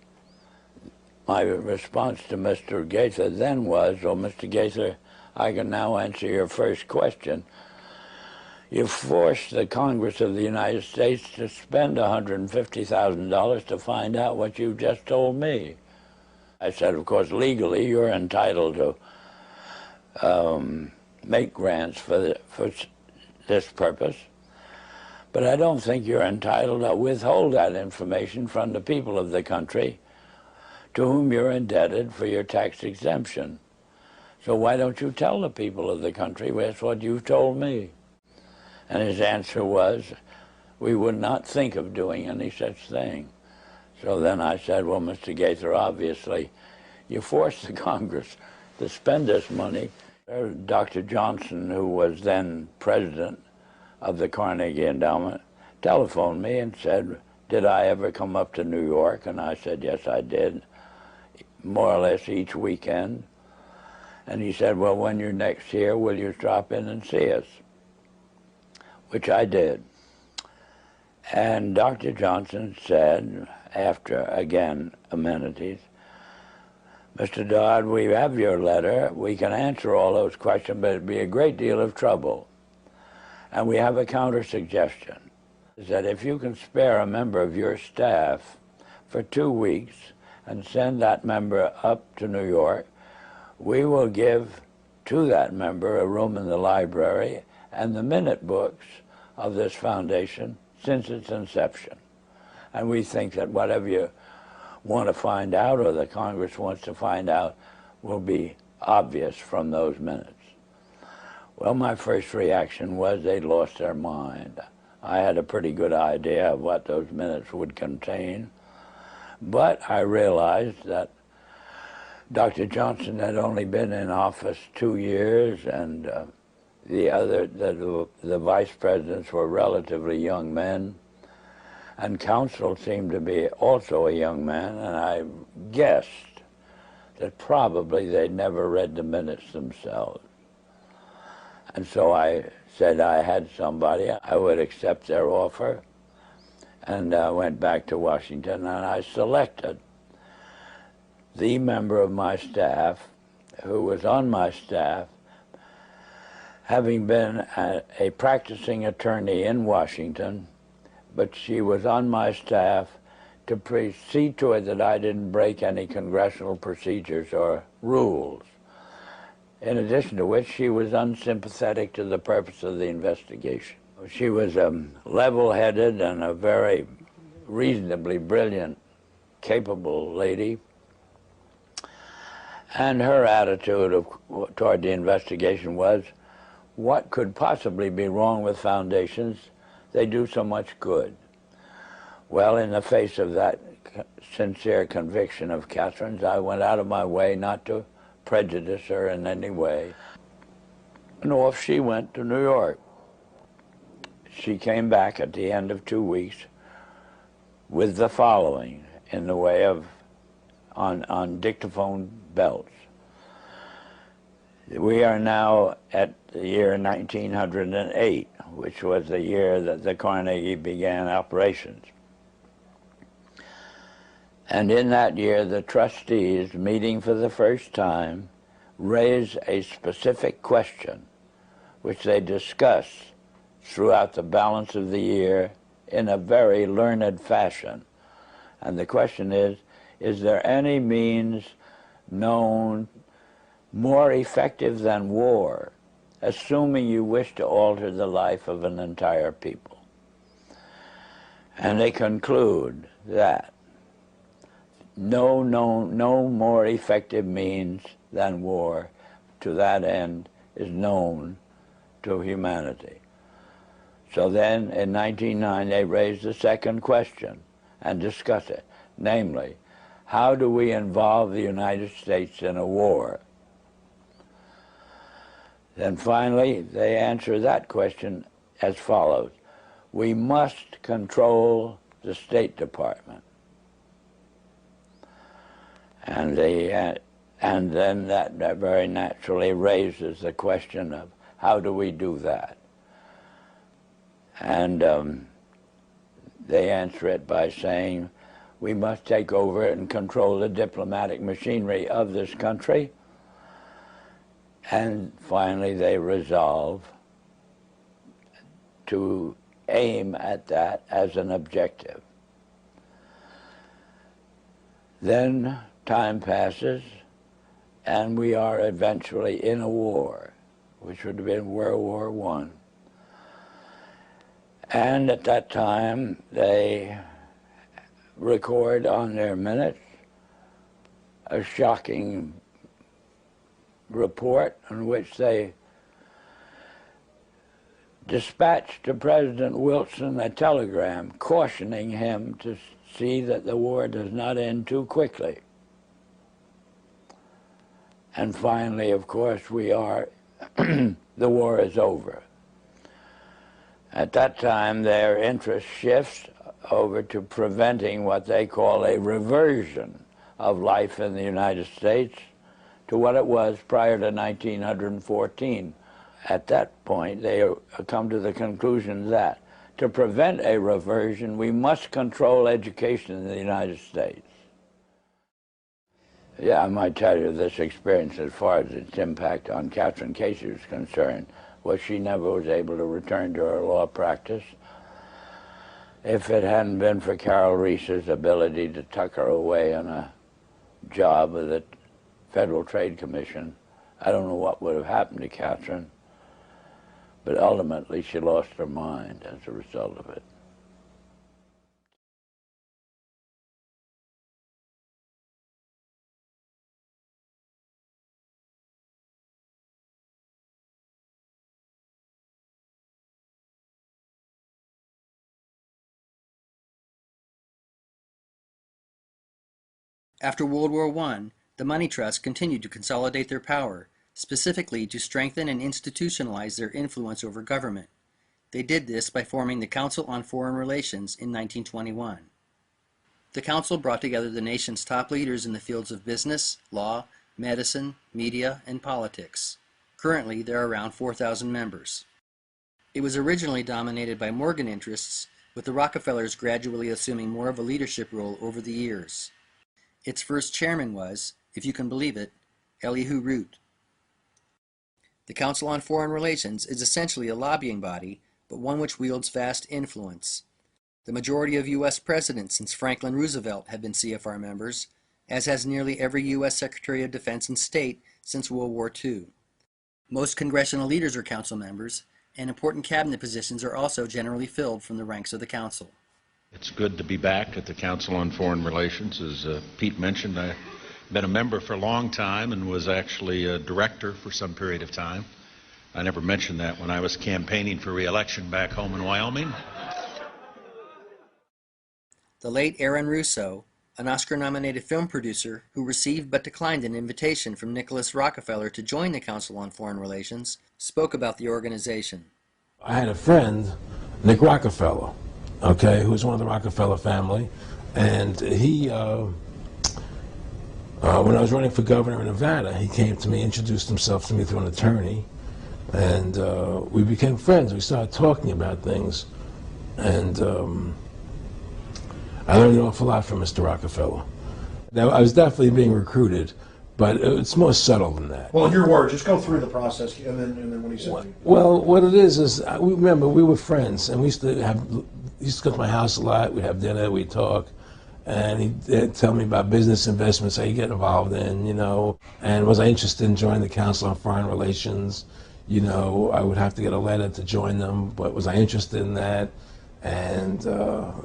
My response to Mr. Gaither then was, "Well, Mr. Gaither, I can now answer your first question. You forced the Congress of the United States to spend $150,000 to find out what you just told me." I said, "Of course, legally, you're entitled to make grants for this purpose, but I don't think you're entitled to withhold that information from the people of the country to whom you're indebted for your tax exemption. So why don't you tell the people of the country that's what you've told me?" And his answer was, we would not think of doing any such thing. So then I said, well, Mr. Gaither, obviously, you forced the Congress to spend this money. Dr. Johnson, who was then president of the Carnegie Endowment, telephoned me and said, did I ever come up to New York? And I said, yes, I did, more or less each weekend. And he said, well, when you're next here, will you drop in and see us? Which I did. And Dr. Johnson said, after, again, amenities, Mr. Dodd, we have your letter. We can answer all those questions, but it'd be a great deal of trouble. And we have a counter-suggestion, is that if you can spare a member of your staff for 2 weeks and send that member up to New York, we will give to that member a room in the library and the minute books of this foundation since its inception. And we think that whatever you want to find out or the Congress wants to find out will be obvious from those minutes. Well, my first reaction was they'd lost their mind. I had a pretty good idea of what those minutes would contain, but I realized that Dr. Johnson had only been in office 2 years, and the vice presidents were relatively young men, and counsel seemed to be also a young man, and I guessed that probably they'd never read the minutes themselves. And so I said I had somebody, I would accept their offer, and went back to Washington, and I selected the member of my staff who was on my staff, having been a practicing attorney in Washington, but she was on my staff to see to it that I didn't break any congressional procedures or rules. In addition to which, she was unsympathetic to the purpose of the investigation. She was level-headed and a very reasonably brilliant, capable lady. And her attitude toward the investigation was, what could possibly be wrong with foundations? They do so much good. Well, in the face of that sincere conviction of Catherine's, I went out of my way not to prejudice her in any way. And off she went to New York. She came back at the end of 2 weeks with the following in the way of, on dictaphone belts. We are now at the year 1908, which was the year that the Carnegie began operations. And in that year, the trustees, meeting for the first time, raised a specific question, which they discussed throughout the balance of the year in a very learned fashion. And the question is there any means known more effective than war, assuming you wish to alter the life of an entire people? And they conclude that no more effective means than war to that end is known to humanity. So then in 1909 they raised the second question and discussed it, namely, how do we involve the United States in a war? Then finally they answer that question as follows: we must control the State Department. And then that very naturally raises the question of how do we do that? And they answer it by saying we must take over and control the diplomatic machinery of this country. And finally they resolve to aim at that as an objective. Then time passes, and we are eventually in a war, which would have been World War I. And at that time, they record on their minutes a shocking report in which they dispatched to President Wilson a telegram cautioning him to see that the war does not end too quickly. And finally, of course, the war is over. At that time, their interest shifts over to preventing what they call a reversion of life in the United States to what it was prior to 1914. At that point, they come to the conclusion that to prevent a reversion, we must control education in the United States. Yeah, I might tell you this experience, as far as its impact on Catherine Casey was concerned, was she never was able to return to her law practice. If it hadn't been for Carol Reese's ability to tuck her away on a job with the Federal Trade Commission, I don't know what would have happened to Catherine, but ultimately she lost her mind as a result of it. After World War I, the money trusts continued to consolidate their power, specifically to strengthen and institutionalize their influence over government. They did this by forming the Council on Foreign Relations in 1921. The council brought together the nation's top leaders in the fields of business, law, medicine, media, and politics. Currently, there are around 4,000 members. It was originally dominated by Morgan interests, with the Rockefellers gradually assuming more of a leadership role over the years. Its first chairman was, if you can believe it, Elihu Root. The Council on Foreign Relations is essentially a lobbying body, but one which wields vast influence. The majority of U.S. presidents since Franklin Roosevelt have been CFR members, as has nearly every U.S. Secretary of Defense and State since World War II. Most congressional leaders are council members, and important cabinet positions are also generally filled from the ranks of the council. It's good to be back at the Council on Foreign Relations. As Pete mentioned, I've been a member for a long time and was actually a director for some period of time. I never mentioned that when I was campaigning for re-election back home in Wyoming. The late Aaron Russo, an Oscar-nominated film producer who received but declined an invitation from Nicholas Rockefeller to join the Council on Foreign Relations, spoke about the organization. I had a friend, Nick Rockefeller, okay, who was one of the Rockefeller family, and he, when I was running for governor in Nevada, he came to me, introduced himself to me through an attorney, and we became friends. We started talking about things, and I learned an awful lot from Mr. Rockefeller. Now, I was definitely being recruited, but it's more subtle than that. Well, in your words, just go through the process, and then what he said. Well, what it is remember, we were friends, and we used to go to my house a lot. We'd have dinner, we'd talk, and he'd tell me about business investments, how you get involved in, you know, and was I interested in joining the Council on Foreign Relations? You know, I would have to get a letter to join them, but was I interested in that? And,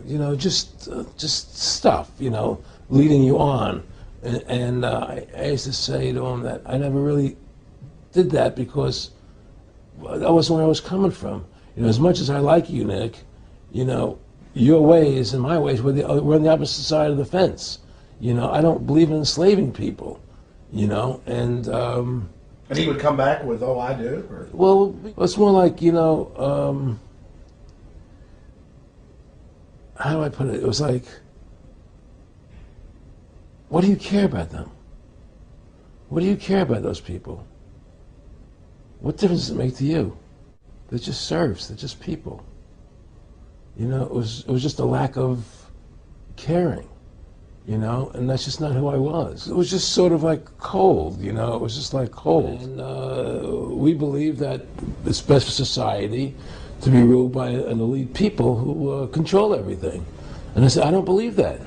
you know, just stuff, you know, leading you on. And I used to say to him that I never really did that because that wasn't where I was coming from. You know, as much as I like you, Nick, you know, your ways and my ways, we're on the opposite side of the fence. You know, I don't believe in enslaving people, you know, and he would come back with, oh, I do? Or? Well, it's more like, you know, how do I put it? It was like, what do you care about them? What do you care about those people? What difference does it make to you? They're just serfs. They're just people. You know, it was just a lack of caring, you know, and that's just not who I was. It was just sort of like cold, you know, it was just like cold. And we believe that it's best for society to be ruled by an elite people who control everything. And I said, I don't believe that.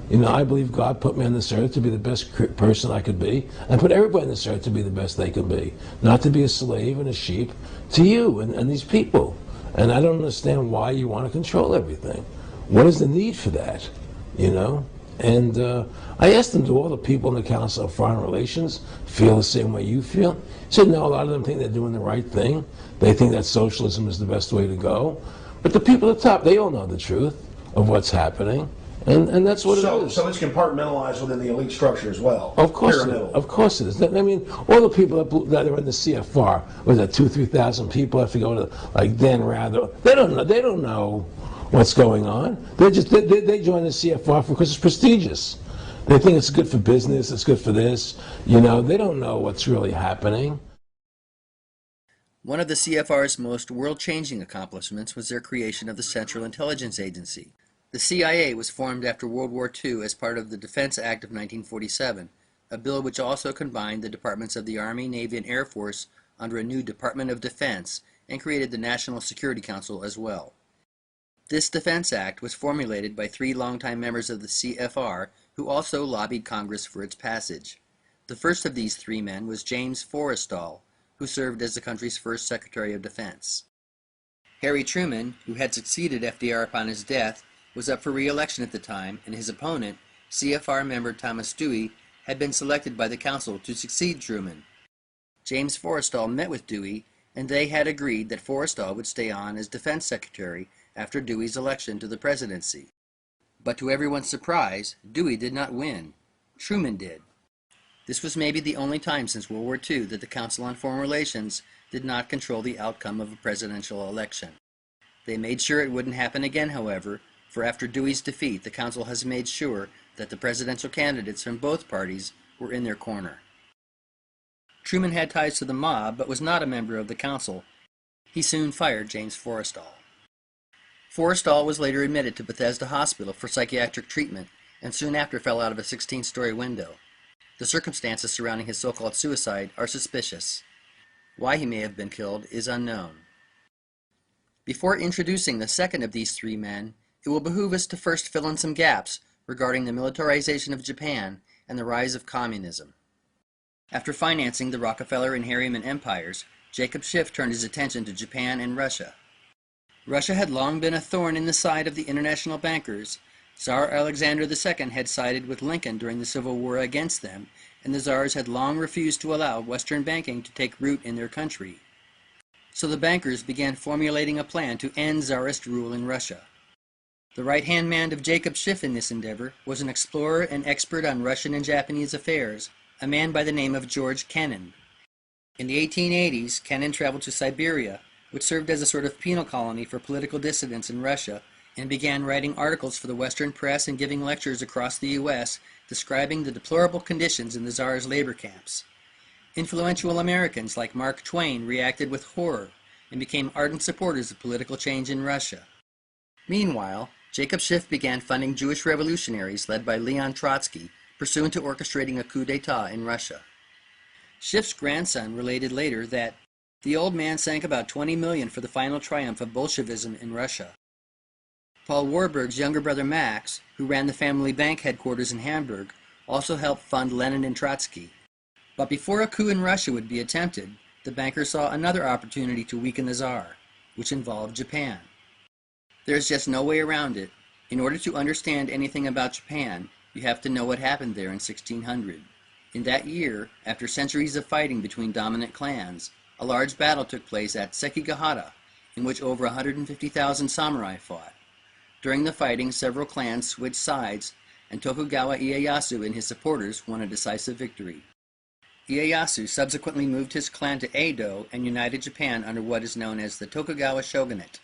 You know, I believe God put me on this earth to be the best person I could be, and put everybody on this earth to be the best they can be, not to be a slave and a sheep to you and these people. And I don't understand why you want to control everything. What is the need for that, you know? And I asked him, do all the people in the Council of Foreign Relations feel the same way you feel? He said, no, a lot of them think they're doing the right thing. They think that socialism is the best way to go. But the people at the top, they all know the truth of what's happening. And that's what it is. So it's compartmentalized within the elite structure as well. Of course it is. Of course it is. I mean, all the people that are in the CFR, was that 2,000-3,000 people? I have to go to like Dan Rather. They don't know what's going on. They join the CFR because it's prestigious. They think it's good for business, it's good for this. You know, they don't know what's really happening. One of the CFR's most world-changing accomplishments was their creation of the Central Intelligence Agency. The CIA was formed after World War II as part of the Defense Act of 1947, a bill which also combined the departments of the Army, Navy, and Air Force under a new Department of Defense and created the National Security Council as well. This Defense Act was formulated by 3 longtime members of the CFR who also lobbied Congress for its passage. The first of these 3 men was James Forrestal, who served as the country's first Secretary of Defense. Harry Truman, who had succeeded FDR upon his death, was up for re-election at the time, and his opponent, CFR member Thomas Dewey, had been selected by the Council to succeed Truman. James Forrestal met with Dewey, and they had agreed that Forrestal would stay on as Defense Secretary after Dewey's election to the presidency. But to everyone's surprise, Dewey did not win. Truman did. This was maybe the only time since World War II that the Council on Foreign Relations did not control the outcome of a presidential election. They made sure it wouldn't happen again, however, for after Dewey's defeat, the Council has made sure that the presidential candidates from both parties were in their corner. Truman had ties to the mob, but was not a member of the Council. He soon fired James Forrestal. Forrestal was later admitted to Bethesda Hospital for psychiatric treatment, and soon after fell out of a 16-story window. The circumstances surrounding his so-called suicide are suspicious. Why he may have been killed is unknown. Before introducing the second of these 3 men, it will behoove us to first fill in some gaps regarding the militarization of Japan and the rise of communism. After financing the Rockefeller and Harriman empires, Jacob Schiff turned his attention to Japan and Russia. Russia had long been a thorn in the side of the international bankers. Tsar Alexander II had sided with Lincoln during the Civil War against them, and the czars had long refused to allow Western banking to take root in their country. So the bankers began formulating a plan to end czarist rule in Russia. The right-hand man of Jacob Schiff in this endeavor was an explorer and expert on Russian and Japanese affairs, a man by the name of George Kennan. In the 1880s, Kennan traveled to Siberia, which served as a sort of penal colony for political dissidents in Russia, and began writing articles for the Western press and giving lectures across the U.S. describing the deplorable conditions in the Tsar's labor camps. Influential Americans like Mark Twain reacted with horror and became ardent supporters of political change in Russia. Meanwhile, Jacob Schiff began funding Jewish revolutionaries led by Leon Trotsky, pursuant to orchestrating a coup d'etat in Russia. Schiff's grandson related later that the old man sank about 20 million for the final triumph of Bolshevism in Russia. Paul Warburg's younger brother Max, who ran the family bank headquarters in Hamburg, also helped fund Lenin and Trotsky. But before a coup in Russia would be attempted, the bankers saw another opportunity to weaken the Tsar, which involved Japan. There's just no way around it. In order to understand anything about Japan, you have to know what happened there in 1600. In that year, after centuries of fighting between dominant clans, a large battle took place at Sekigahara, in which over 150,000 samurai fought. During the fighting, several clans switched sides, and Tokugawa Ieyasu and his supporters won a decisive victory. Ieyasu subsequently moved his clan to Edo and united Japan under what is known as the Tokugawa shogunate,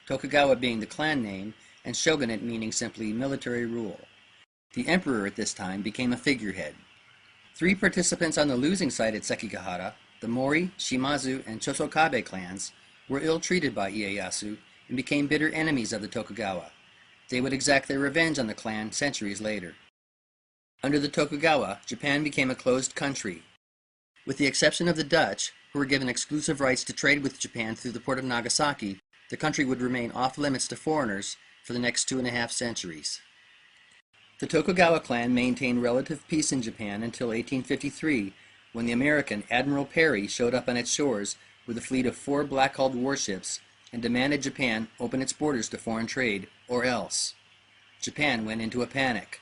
Tokugawa being the clan name, and shogunate meaning simply military rule. The emperor at this time became a figurehead. 3 participants on the losing side at Sekigahara, the Mori, Shimazu, and Chosokabe clans, were ill-treated by Ieyasu and became bitter enemies of the Tokugawa. They would exact their revenge on the clan centuries later. Under the Tokugawa, Japan became a closed country. With the exception of the Dutch, who were given exclusive rights to trade with Japan through the port of Nagasaki, the country would remain off-limits to foreigners for the next 2.5 centuries. The Tokugawa clan maintained relative peace in Japan until 1853, when the American Admiral Perry showed up on its shores with a fleet of 4 black-hulled warships and demanded Japan open its borders to foreign trade, or else. Japan went into a panic.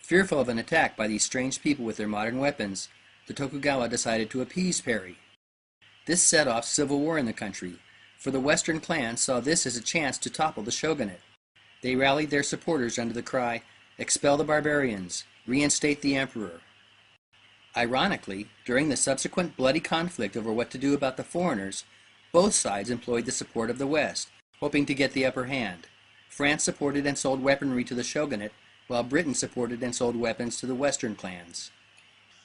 Fearful of an attack by these strange people with their modern weapons, the Tokugawa decided to appease Perry. This set off civil war in the country, for the Western clans saw this as a chance to topple the shogunate. They rallied their supporters under the cry, "Expel the barbarians, reinstate the emperor." Ironically, during the subsequent bloody conflict over what to do about the foreigners, both sides employed the support of the West, hoping to get the upper hand. France supported and sold weaponry to the shogunate, while Britain supported and sold weapons to the Western clans.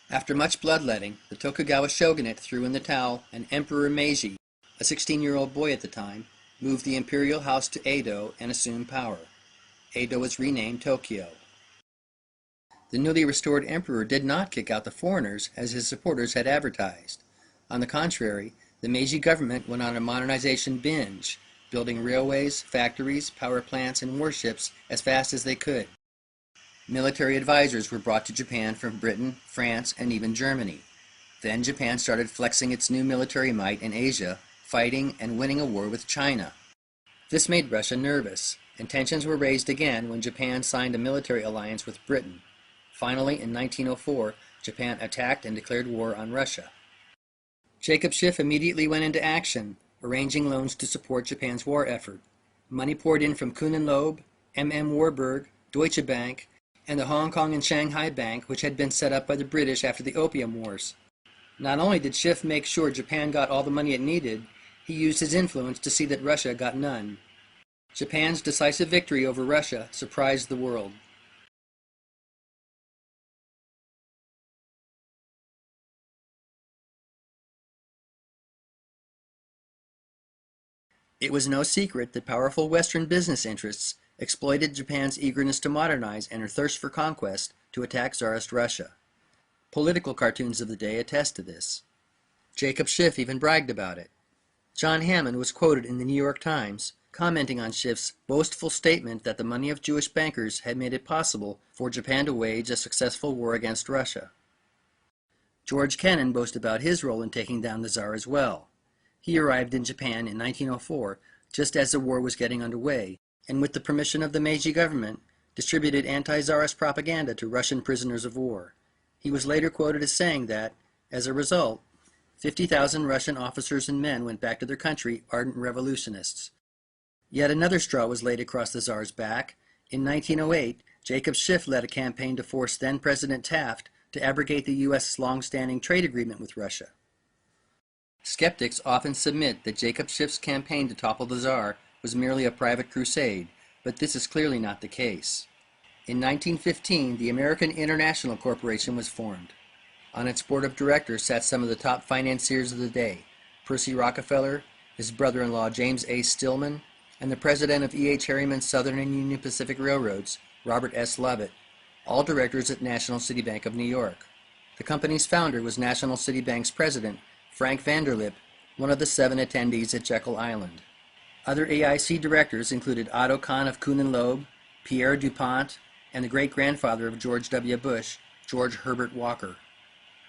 After much bloodletting, the Tokugawa shogunate threw in the towel, and Emperor Meiji, a 16-year-old boy at the time, moved the imperial house to Edo and assumed power. Edo was renamed Tokyo. The newly restored emperor did not kick out the foreigners as his supporters had advertised. On the contrary, the Meiji government went on a modernization binge, building railways, factories, power plants, and warships as fast as they could. Military advisors were brought to Japan from Britain, France, and even Germany. Then Japan started flexing its new military might in Asia, fighting and winning a war with China. This made Russia nervous, and tensions were raised again when Japan signed a military alliance with Britain. Finally, in 1904, Japan attacked and declared war on Russia. Jacob Schiff immediately went into action, arranging loans to support Japan's war effort. Money poured in from Kuhn & Loeb, M.M. Warburg, Deutsche Bank, and the Hong Kong and Shanghai Bank, which had been set up by the British after the Opium Wars. Not only did Schiff make sure Japan got all the money it needed, he used his influence to see that Russia got none. Japan's decisive victory over Russia surprised the world. It was no secret that powerful Western business interests exploited Japan's eagerness to modernize and her thirst for conquest to attack Tsarist Russia. Political cartoons of the day attest to this. Jacob Schiff even bragged about it. John Hammond was quoted in the New York Times commenting on Schiff's boastful statement that the money of Jewish bankers had made it possible for Japan to wage a successful war against Russia. George Kennan boasted about his role in taking down the Tsar as well. He arrived in Japan in 1904, just as the war was getting underway, and with the permission of the Meiji government, distributed anti-Tsarist propaganda to Russian prisoners of war. He was later quoted as saying that, as a result, 50,000 Russian officers and men went back to their country ardent revolutionists. Yet another straw was laid across the Tsar's back. In 1908, Jacob Schiff led a campaign to force then-President Taft to abrogate the U.S.'s long-standing trade agreement with Russia. Skeptics often submit that Jacob Schiff's campaign to topple the Tsar was merely a private crusade, but this is clearly not the case. In 1915, the American International Corporation was formed. On its board of directors sat some of the top financiers of the day, Percy Rockefeller, his brother-in-law James A. Stillman, and the president of E.H. Harriman's Southern and Union Pacific Railroads, Robert S. Lovett, all directors at National City Bank of New York. The company's founder was National City Bank's president, Frank Vanderlip, one of the 7 attendees at Jekyll Island. Other AIC directors included Otto Kahn of Kuhn & Loeb, Pierre DuPont, and the great-grandfather of George W. Bush, George Herbert Walker.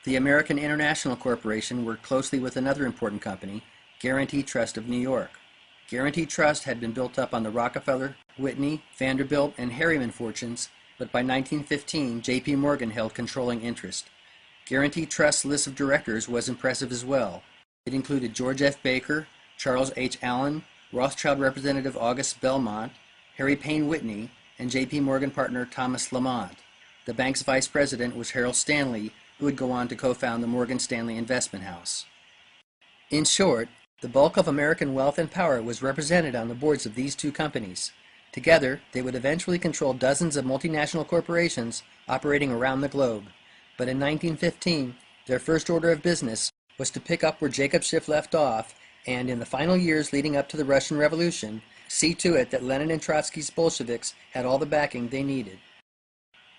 The American International Corporation worked closely with another important company, Guaranty Trust of New York. Guaranty Trust had been built up on the Rockefeller, Whitney, Vanderbilt, and Harriman fortunes, but by 1915, J.P. Morgan held controlling interest. Guaranty Trust's list of directors was impressive as well. It included George F. Baker, Charles H. Allen, Rothschild Representative August Belmont, Harry Payne Whitney, and J.P. Morgan partner Thomas Lamont. The bank's vice president was Harold Stanley, who would go on to co-found the Morgan Stanley Investment House. In short, the bulk of American wealth and power was represented on the boards of these two companies. Together, they would eventually control dozens of multinational corporations operating around the globe. But in 1915, their first order of business was to pick up where Jacob Schiff left off, and in the final years leading up to the Russian Revolution, see to it that Lenin and Trotsky's Bolsheviks had all the backing they needed.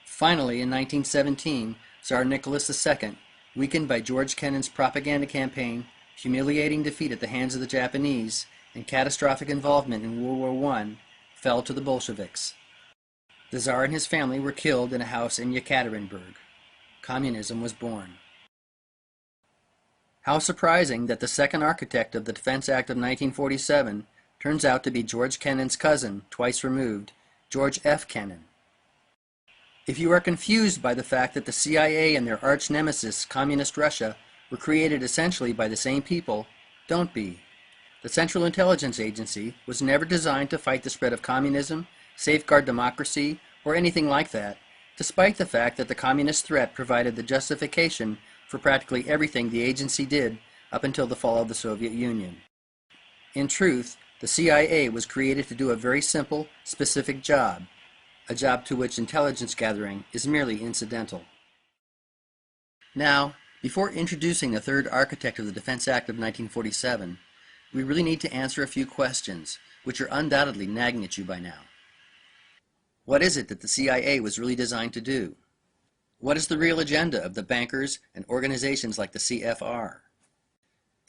Finally, in 1917, Tsar Nicholas II, weakened by George Kennan's propaganda campaign, humiliating defeat at the hands of the Japanese, and catastrophic involvement in World War I, fell to the Bolsheviks. The Tsar and his family were killed in a house in Yekaterinburg. Communism was born. How surprising that the second architect of the Defense Act of 1947 turns out to be George Kennan's cousin, twice removed, George F. Kennan. If you are confused by the fact that the CIA and their arch nemesis, Communist Russia, were created essentially by the same people, don't be. The Central Intelligence Agency was never designed to fight the spread of communism, safeguard democracy, or anything like that, despite the fact that the communist threat provided the justification for practically everything the agency did up until the fall of the Soviet Union. In truth, the CIA was created to do a very simple, specific job, a job to which intelligence gathering is merely incidental. Now, before introducing the third architect of the Defense Act of 1947, we really need to answer a few questions, which are undoubtedly nagging at you by now. What is it that the CIA was really designed to do? What is the real agenda of the bankers and organizations like the CFR?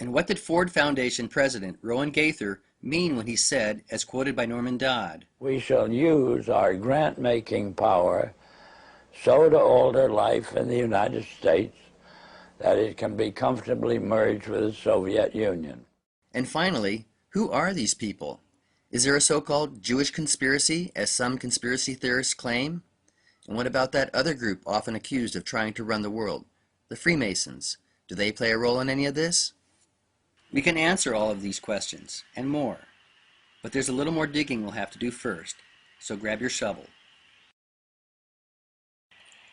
And what did Ford Foundation President Rowan Gaither mean when he said, as quoted by Norman Dodd, "We shall use our grant-making power so to alter life in the United States that it can be comfortably merged with the Soviet Union." And finally, who are these people? Is there a so-called Jewish conspiracy, as some conspiracy theorists claim? And what about that other group often accused of trying to run the world, the Freemasons? Do they play a role in any of this? We can answer all of these questions, and more. But there's a little more digging we'll have to do first, so grab your shovel.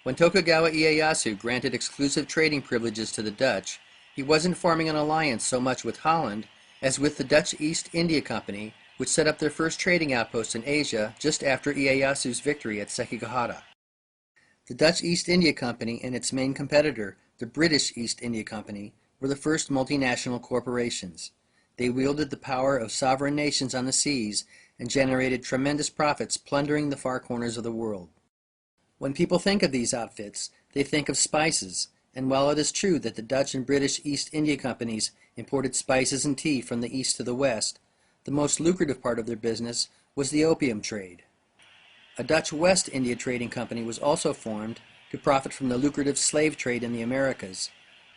When Tokugawa Ieyasu granted exclusive trading privileges to the Dutch, he wasn't forming an alliance so much with Holland as with the Dutch East India Company, which set up their first trading outpost in Asia just after Ieyasu's victory at Sekigahara. The Dutch East India Company and its main competitor, the British East India Company, were the first multinational corporations. They wielded the power of sovereign nations on the seas and generated tremendous profits plundering the far corners of the world. When people think of these outfits, they think of spices, and while it is true that the Dutch and British East India Companies imported spices and tea from the east to the west, the most lucrative part of their business was the opium trade. A Dutch West India Trading Company was also formed to profit from the lucrative slave trade in the Americas.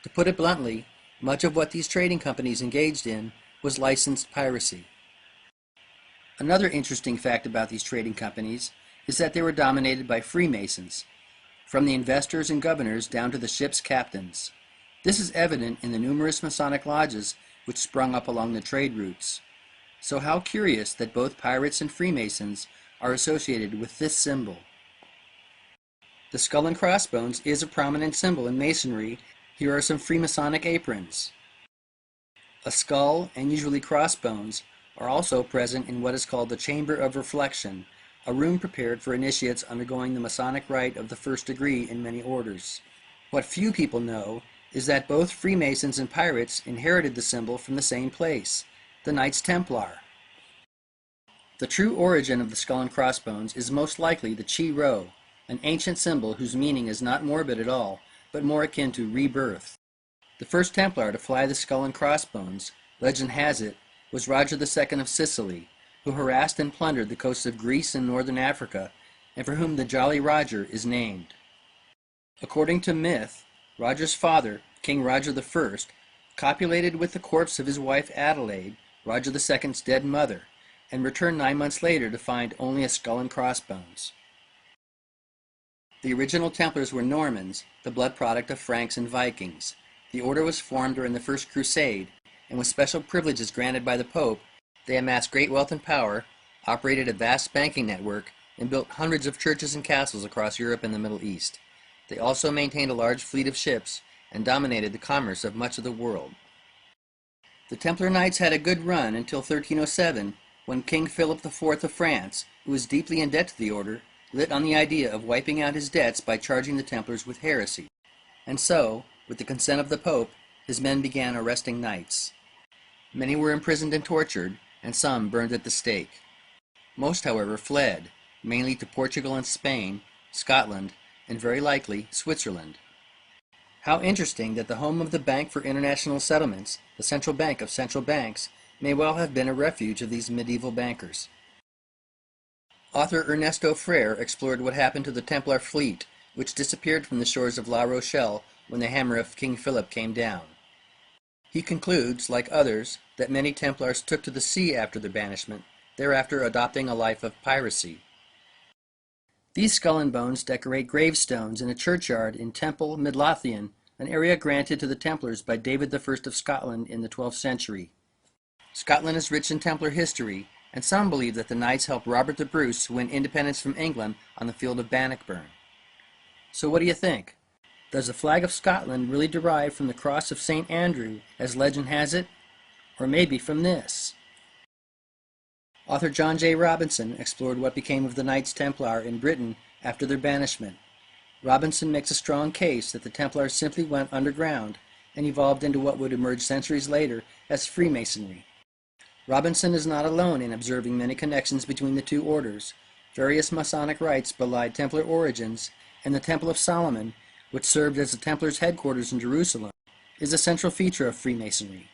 To put it bluntly, much of what these trading companies engaged in was licensed piracy. Another interesting fact about these trading companies is that they were dominated by Freemasons, from the investors and governors down to the ship's captains. This is evident in the numerous Masonic lodges which sprung up along the trade routes. So how curious that both pirates and Freemasons are associated with this symbol. The skull and crossbones is a prominent symbol in Masonry. Here are some Freemasonic aprons. A skull and usually crossbones are also present in what is called the Chamber of Reflection, a room prepared for initiates undergoing the Masonic rite of the first degree in many orders. What few people know is that both Freemasons and pirates inherited the symbol from the same place, the Knights Templar. The true origin of the skull and crossbones is most likely the Chi Rho, an ancient symbol whose meaning is not morbid at all, but more akin to rebirth. The first Templar to fly the skull and crossbones, legend has it, was Roger II of Sicily, who harassed and plundered the coasts of Greece and northern Africa, and for whom the Jolly Roger is named. According to myth, Roger's father, King Roger I, copulated with the corpse of his wife Adelaide, Roger II's dead mother, and returned 9 months later to find only a skull and crossbones. The original Templars were Normans, the blood product of Franks and Vikings. The order was formed during the First Crusade, and with special privileges granted by the Pope, they amassed great wealth and power, operated a vast banking network, and built hundreds of churches and castles across Europe and the Middle East. They also maintained a large fleet of ships and dominated the commerce of much of the world. The Templar Knights had a good run until 1307, when King Philip IV of France, who was deeply in debt to the order, lit on the idea of wiping out his debts by charging the Templars with heresy. And so, with the consent of the Pope, his men began arresting knights. Many were imprisoned and tortured, and some burned at the stake. Most, however, fled, mainly to Portugal and Spain, Scotland, and very likely Switzerland. How interesting that the home of the Bank for International Settlements, the central bank of central banks, may well have been a refuge of these medieval bankers. Author Ernesto Frere explored what happened to the Templar fleet, which disappeared from the shores of La Rochelle when the hammer of King Philip came down. He concludes, like others, that many Templars took to the sea after their banishment, thereafter adopting a life of piracy. These skull and bones decorate gravestones in a churchyard in Temple, Midlothian, an area granted to the Templars by David I of Scotland in the 12th century. Scotland is rich in Templar history, and some believe that the Knights helped Robert the Bruce win independence from England on the field of Bannockburn. So what do you think? Does the flag of Scotland really derive from the cross of St. Andrew, as legend has it? Or maybe from this? Author John J. Robinson explored what became of the Knights Templar in Britain after their banishment. Robinson makes a strong case that the Templars simply went underground and evolved into what would emerge centuries later as Freemasonry. Robinson is not alone in observing many connections between the two orders. Various Masonic rites belied Templar origins, and the Temple of Solomon, which served as the Templars' headquarters in Jerusalem, is a central feature of Freemasonry.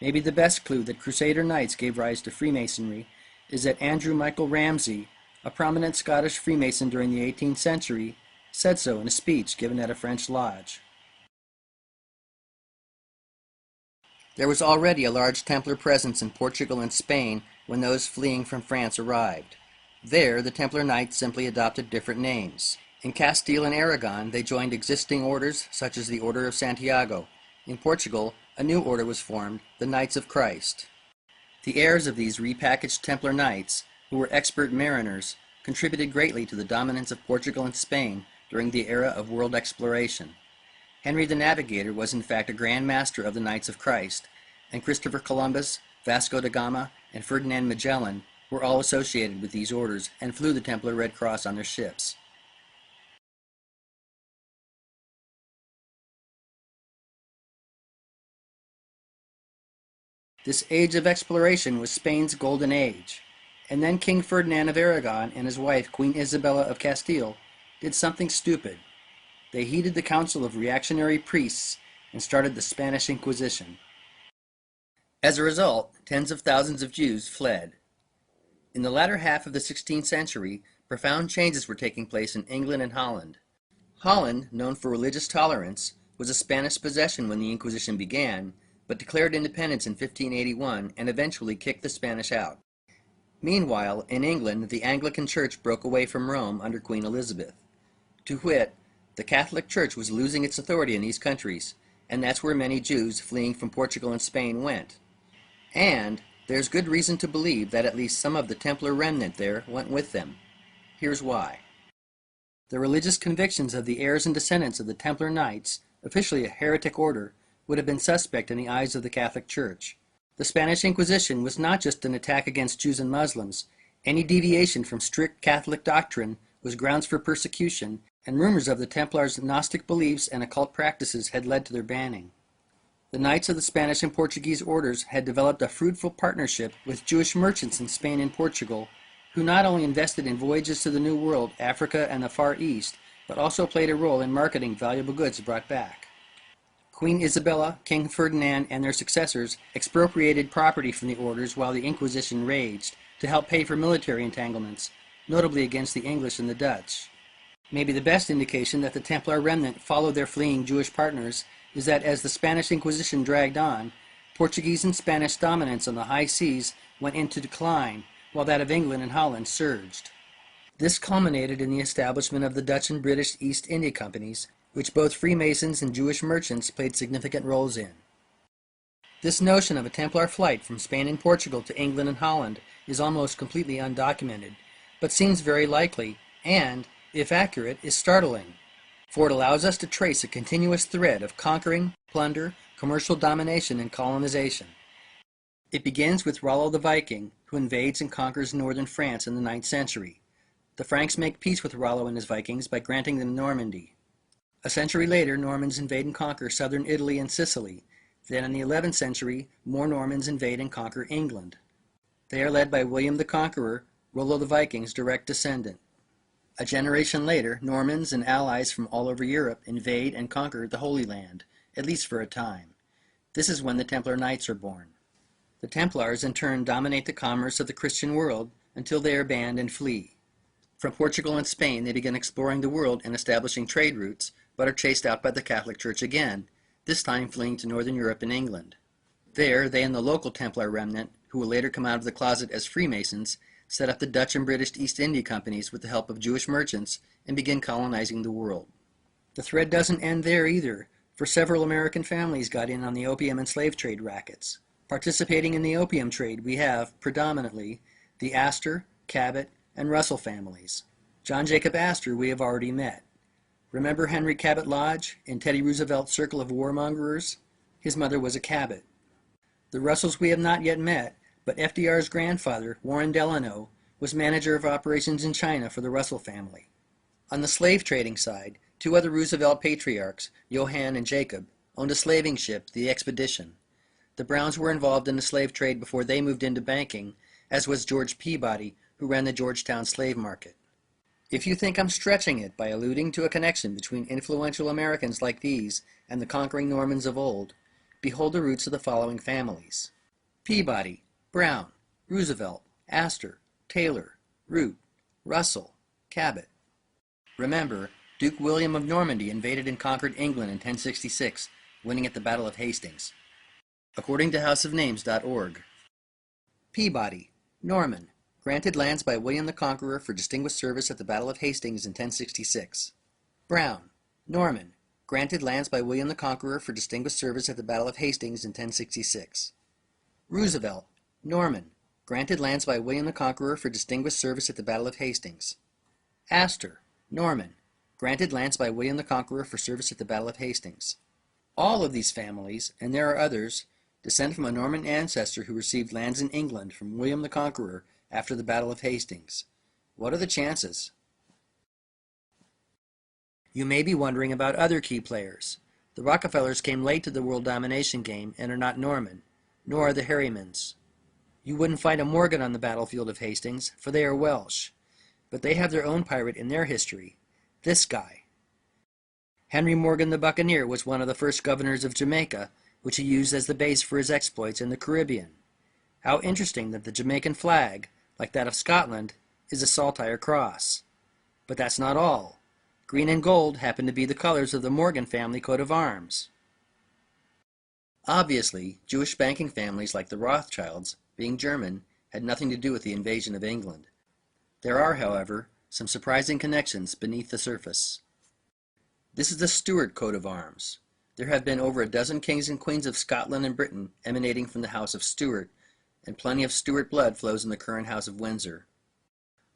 Maybe the best clue that Crusader Knights gave rise to Freemasonry is that Andrew Michael Ramsay, a prominent Scottish Freemason during the 18th century, said so in a speech given at a French lodge. There was already a large Templar presence in Portugal and Spain when those fleeing from France arrived. There, the Templar Knights simply adopted different names. In Castile and Aragon, they joined existing orders such as the Order of Santiago. In Portugal, a new order was formed, the Knights of Christ. The heirs of these repackaged Templar Knights, who were expert mariners, contributed greatly to the dominance of Portugal and Spain during the era of world exploration. Henry the Navigator was in fact a Grand Master of the Knights of Christ, and Christopher Columbus, Vasco da Gama, and Ferdinand Magellan were all associated with these orders and flew the Templar Red Cross on their ships. This age of exploration was Spain's golden age, and then King Ferdinand of Aragon and his wife Queen Isabella of Castile did something stupid. They heeded the counsel of reactionary priests and started the Spanish Inquisition. As a result, tens of thousands of Jews fled. In the latter half of the 16th century, profound changes were taking place in England and Holland. Holland, known for religious tolerance, was a Spanish possession when the Inquisition began, but declared independence in 1581 and eventually kicked the Spanish out. Meanwhile, in England, the Anglican Church broke away from Rome under Queen Elizabeth. To wit, the Catholic Church was losing its authority in these countries, and that's where many Jews fleeing from Portugal and Spain went. And there's good reason to believe that at least some of the Templar remnant there went with them. Here's why. The religious convictions of the heirs and descendants of the Templar Knights, officially a heretic order, would have been suspect in the eyes of the Catholic Church. The Spanish Inquisition was not just an attack against Jews and Muslims. Any deviation from strict Catholic doctrine was grounds for persecution, and rumors of the Templars' Gnostic beliefs and occult practices had led to their banning. The Knights of the Spanish and Portuguese orders had developed a fruitful partnership with Jewish merchants in Spain and Portugal, who not only invested in voyages to the New World, Africa, and the Far East, but also played a role in marketing valuable goods brought back. Queen Isabella, King Ferdinand, and their successors expropriated property from the orders while the Inquisition raged to help pay for military entanglements, notably against the English and the Dutch. Maybe the best indication that the Templar remnant followed their fleeing Jewish partners is that as the Spanish Inquisition dragged on, Portuguese and Spanish dominance on the high seas went into decline, while that of England and Holland surged. This culminated in the establishment of the Dutch and British East India Companies, which both Freemasons and Jewish merchants played significant roles in. This notion of a Templar flight from Spain and Portugal to England and Holland is almost completely undocumented, but seems very likely, and, if accurate, is startling, for it allows us to trace a continuous thread of conquering, plunder, commercial domination, and colonization. It begins with Rollo the Viking, who invades and conquers northern France in the 9th century. The Franks make peace with Rollo and his Vikings by granting them Normandy. A century later, Normans invade and conquer southern Italy and Sicily. Then in the 11th century, more Normans invade and conquer England. They are led by William the Conqueror, Rollo the Viking's direct descendant. A generation later, Normans and allies from all over Europe invade and conquer the Holy Land, at least for a time. This is when the Templar Knights are born. The Templars in turn dominate the commerce of the Christian world until they are banned and flee. From Portugal and Spain, they begin exploring the world and establishing trade routes, but are chased out by the Catholic Church again, this time fleeing to Northern Europe and England. There, they and the local Templar remnant, who will later come out of the closet as Freemasons, set up the Dutch and British East India Companies with the help of Jewish merchants, and began colonizing the world. The thread doesn't end there either, for several American families got in on the opium and slave trade rackets. Participating in the opium trade, we have, predominantly, the Astor, Cabot, and Russell families. John Jacob Astor we have already met. Remember Henry Cabot Lodge in Teddy Roosevelt's circle of warmongers? His mother was a Cabot. The Russells we have not yet met, but FDR's grandfather, Warren Delano, was manager of operations in China for the Russell family. On the slave trading side, two other Roosevelt patriarchs, Johann and Jacob, owned a slaving ship, the Expedition. The Browns were involved in the slave trade before they moved into banking, as was George Peabody, who ran the Georgetown slave market. If you think I'm stretching it by alluding to a connection between influential Americans like these and the conquering Normans of old, behold the roots of the following families: Peabody, Brown, Roosevelt, Astor, Taylor, Root, Russell, Cabot. Remember, Duke William of Normandy invaded and conquered England in 1066, winning at the Battle of Hastings. According to houseofnames.org. Peabody, Norman, granted lands by William the Conqueror for distinguished service at the Battle of Hastings in 1066. Brown, Norman, granted lands by William the Conqueror for distinguished service at the Battle of Hastings in 1066. Roosevelt, Norman, granted lands by William the Conqueror for distinguished service at the Battle of Hastings. Astor, Norman, granted lands by William the Conqueror for service at the Battle of Hastings. All of these families, and there are others, descend from a Norman ancestor who received lands in England from William the Conqueror after the Battle of Hastings. What are the chances? You may be wondering about other key players. The Rockefellers came late to the world domination game and are not Norman, nor are the Harrymans. You wouldn't find a Morgan on the battlefield of Hastings, for they are Welsh, but they have their own pirate in their history, this guy. Henry Morgan the Buccaneer was one of the first governors of Jamaica, which he used as the base for his exploits in the Caribbean. How interesting that the Jamaican flag, like that of Scotland, is a saltire cross. But that's not all. Green and gold happen to be the colors of the Morgan family coat of arms. Obviously, Jewish banking families like the Rothschilds, being German, had nothing to do with the invasion of England. There are, however, some surprising connections beneath the surface. This is the Stuart coat of arms. There have been over a dozen kings and queens of Scotland and Britain emanating from the House of Stuart, and plenty of Stuart blood flows in the current House of Windsor.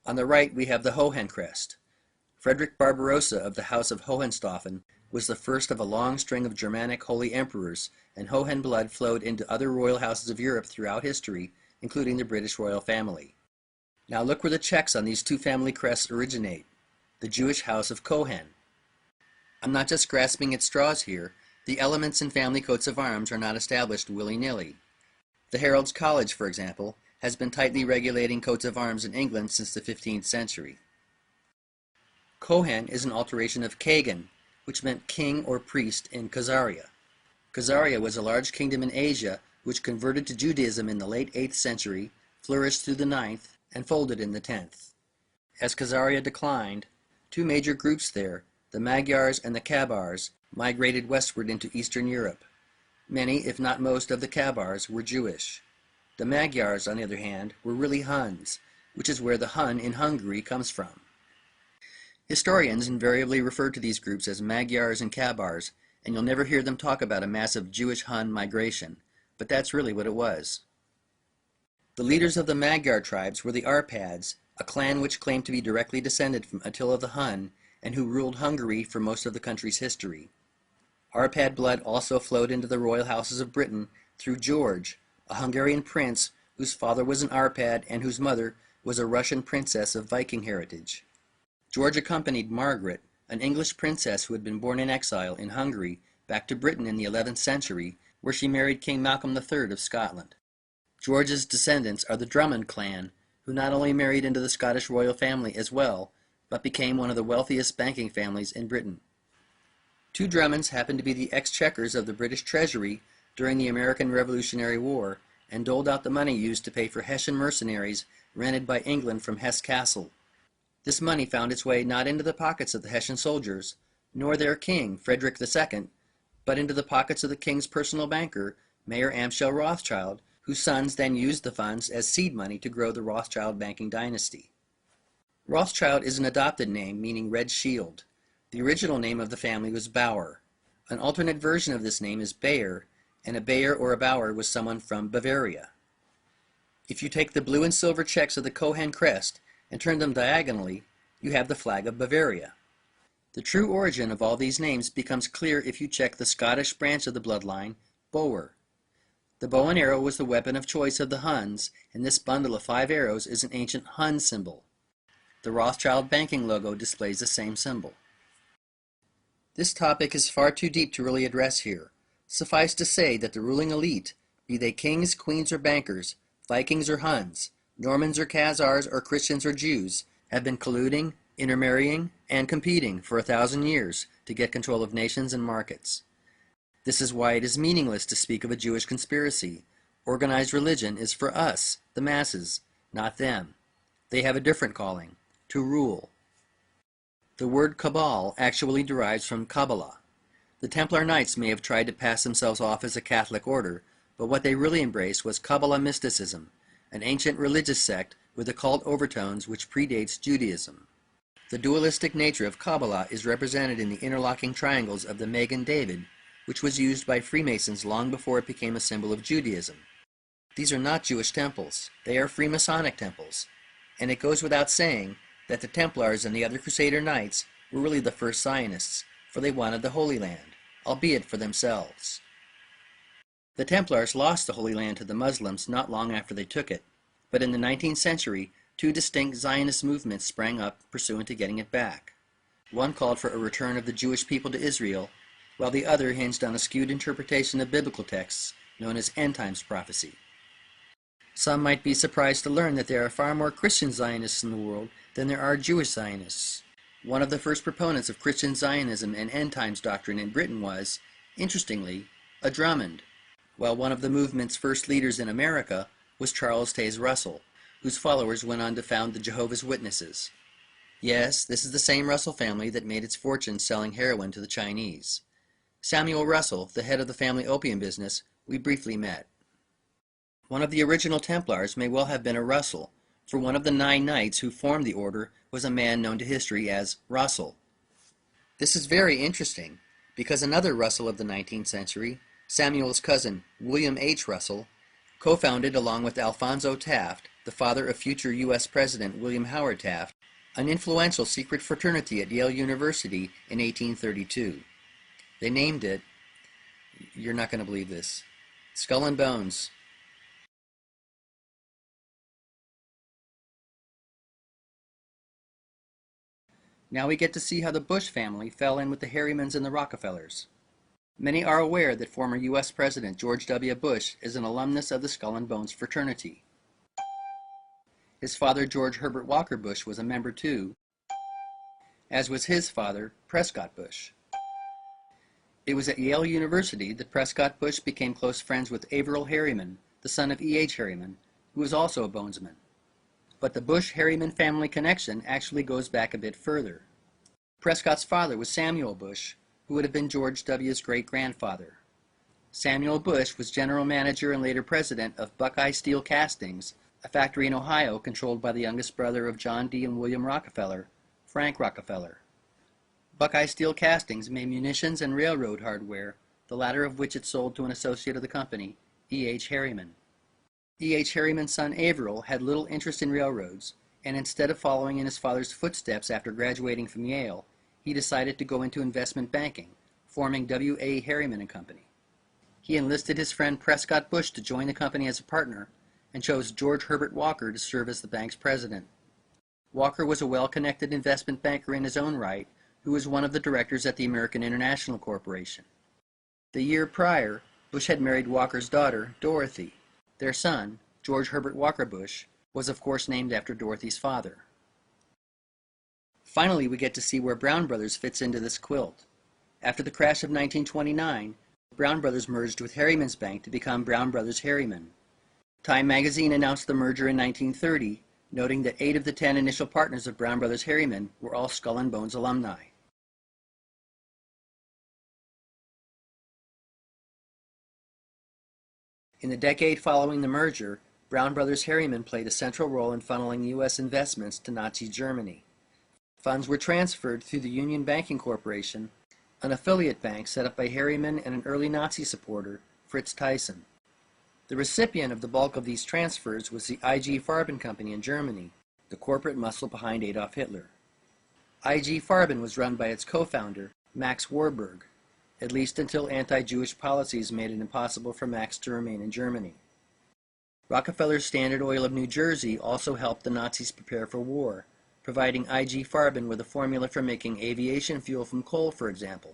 On the right we have the Hohen crest. Frederick Barbarossa of the House of Hohenstaufen was the first of a long string of Germanic holy emperors, and Hohen blood flowed into other royal houses of Europe throughout history, including the British royal family. Now look where the checks on these two family crests originate, the Jewish House of Cohen. I'm not just grasping at straws here. The elements in family coats of arms are not established willy-nilly. The Herald's College, for example, has been tightly regulating coats of arms in England since the 15th century. Cohen is an alteration of Kagan, which meant king or priest in Khazaria. Khazaria was a large kingdom in Asia which converted to Judaism in the late 8th century, flourished through the 9th, and folded in the 10th. As Khazaria declined, two major groups there, the Magyars and the Kabars, migrated westward into Eastern Europe. Many, if not most, of the Kabars were Jewish. The Magyars, on the other hand, were really Huns, which is where the Hun in Hungary comes from. Historians invariably refer to these groups as Magyars and Kabars, and you'll never hear them talk about a massive Jewish Hun migration, but that's really what it was. The leaders of the Magyar tribes were the Arpads, a clan which claimed to be directly descended from Attila the Hun, and who ruled Hungary for most of the country's history. Arpad blood also flowed into the royal houses of Britain through George, a Hungarian prince whose father was an Arpad and whose mother was a Russian princess of Viking heritage. George accompanied Margaret, an English princess who had been born in exile in Hungary, back to Britain in the 11th century, where she married King Malcolm III of Scotland. George's descendants are the Drummond clan, who not only married into the Scottish royal family as well, but became one of the wealthiest banking families in Britain. Two Drummonds happened to be the exchequers of the British Treasury during the American Revolutionary War, and doled out the money used to pay for Hessian mercenaries rented by England from Hesse Castle. This money found its way not into the pockets of the Hessian soldiers, nor their king, Frederick II, but into the pockets of the king's personal banker, Mayor Amschel Rothschild, whose sons then used the funds as seed money to grow the Rothschild banking dynasty. Rothschild is an adopted name meaning red shield. The original name of the family was Bauer. An alternate version of this name is Bayer, and a Bayer or a Bauer was someone from Bavaria. If you take the blue and silver checks of the Cohen crest and turn them diagonally, you have the flag of Bavaria. The true origin of all these names becomes clear if you check the Scottish branch of the bloodline, Boer. The bow and arrow was the weapon of choice of the Huns, and this bundle of 5 arrows is an ancient Hun symbol. The Rothschild banking logo displays the same symbol. This topic is far too deep to really address here. Suffice to say that the ruling elite, be they kings, queens, or bankers, Vikings or Huns, Normans or Khazars or Christians or Jews, have been colluding, intermarrying, and competing for 1,000 years to get control of nations and markets. This is why it is meaningless to speak of a Jewish conspiracy. Organized religion is for us, the masses, not them. They have a different calling, to rule. The word cabal actually derives from Kabbalah. The Templar Knights may have tried to pass themselves off as a Catholic order, but what they really embraced was Kabbalah mysticism, an ancient religious sect with occult overtones which predates Judaism. The dualistic nature of Kabbalah is represented in the interlocking triangles of the Magen David, which was used by Freemasons long before it became a symbol of Judaism. These are not Jewish temples, they are Freemasonic temples, and it goes without saying that the Templars and the other Crusader Knights were really the first Zionists, for they wanted the Holy Land, albeit for themselves. The Templars lost the Holy Land to the Muslims not long after they took it, but in the 19th century, 2 distinct Zionist movements sprang up pursuant to getting it back. One called for a return of the Jewish people to Israel, while the other hinged on a skewed interpretation of biblical texts known as end times prophecy. Some might be surprised to learn that there are far more Christian Zionists in the world than there are Jewish Zionists. One of the first proponents of Christian Zionism and end times doctrine in Britain was, interestingly, a Drummond, while one of the movement's first leaders in America was Charles Taze Russell, whose followers went on to found the Jehovah's Witnesses. Yes, this is the same Russell family that made its fortune selling heroin to the Chinese. Samuel Russell, the head of the family opium business, we briefly met. One of the original Templars may well have been a Russell, for one of the 9 knights who formed the order was a man known to history as Russell. This is very interesting, because another Russell of the 19th century, Samuel's cousin, William H. Russell, co-founded along with Alphonso Taft, the father of future U.S. President William Howard Taft, an influential secret fraternity at Yale University in 1832. They named it, you're not going to believe this, Skull and Bones. Now we get to see how the Bush family fell in with the Harrimans and the Rockefellers. Many are aware that former U.S. President George W. Bush is an alumnus of the Skull and Bones fraternity. His father, George Herbert Walker Bush, was a member too, as was his father, Prescott Bush. It was at Yale University that Prescott Bush became close friends with Averill Harriman, the son of E.H. Harriman, who was also a bonesman. But the Bush-Harriman family connection actually goes back a bit further. Prescott's father was Samuel Bush, who would have been George W.'s great-grandfather. Samuel Bush was general manager and later president of Buckeye Steel Castings, a factory in Ohio controlled by the youngest brother of John D. and William Rockefeller, Frank Rockefeller. Buckeye Steel Castings made munitions and railroad hardware, the latter of which it sold to an associate of the company, E.H. Harriman. E.H. Harriman's son Averill had little interest in railroads, and instead of following in his father's footsteps after graduating from Yale, he decided to go into investment banking, forming W.A. Harriman & Company. He enlisted his friend Prescott Bush to join the company as a partner, and chose George Herbert Walker to serve as the bank's president. Walker was a well-connected investment banker in his own right, who was one of the directors at the American International Corporation. The year prior, Bush had married Walker's daughter, Dorothy. Their son, George Herbert Walker Bush, was of course named after Dorothy's father. Finally, we get to see where Brown Brothers fits into this quilt. After the crash of 1929, Brown Brothers merged with Harriman's Bank to become Brown Brothers Harriman. Time magazine announced the merger in 1930, noting that 8 of the 10 initial partners of Brown Brothers Harriman were all Skull and Bones alumni. In the decade following the merger, Brown Brothers Harriman played a central role in funneling U.S. investments to Nazi Germany. Funds were transferred through the Union Banking Corporation, an affiliate bank set up by Harriman and an early Nazi supporter, Fritz Thyssen. The recipient of the bulk of these transfers was the IG Farben Company in Germany, the corporate muscle behind Adolf Hitler. IG Farben was run by its co-founder, Max Warburg, at least until anti-Jewish policies made it impossible for Max to remain in Germany. Rockefeller's Standard Oil of New Jersey also helped the Nazis prepare for war, providing IG Farben with a formula for making aviation fuel from coal, for example.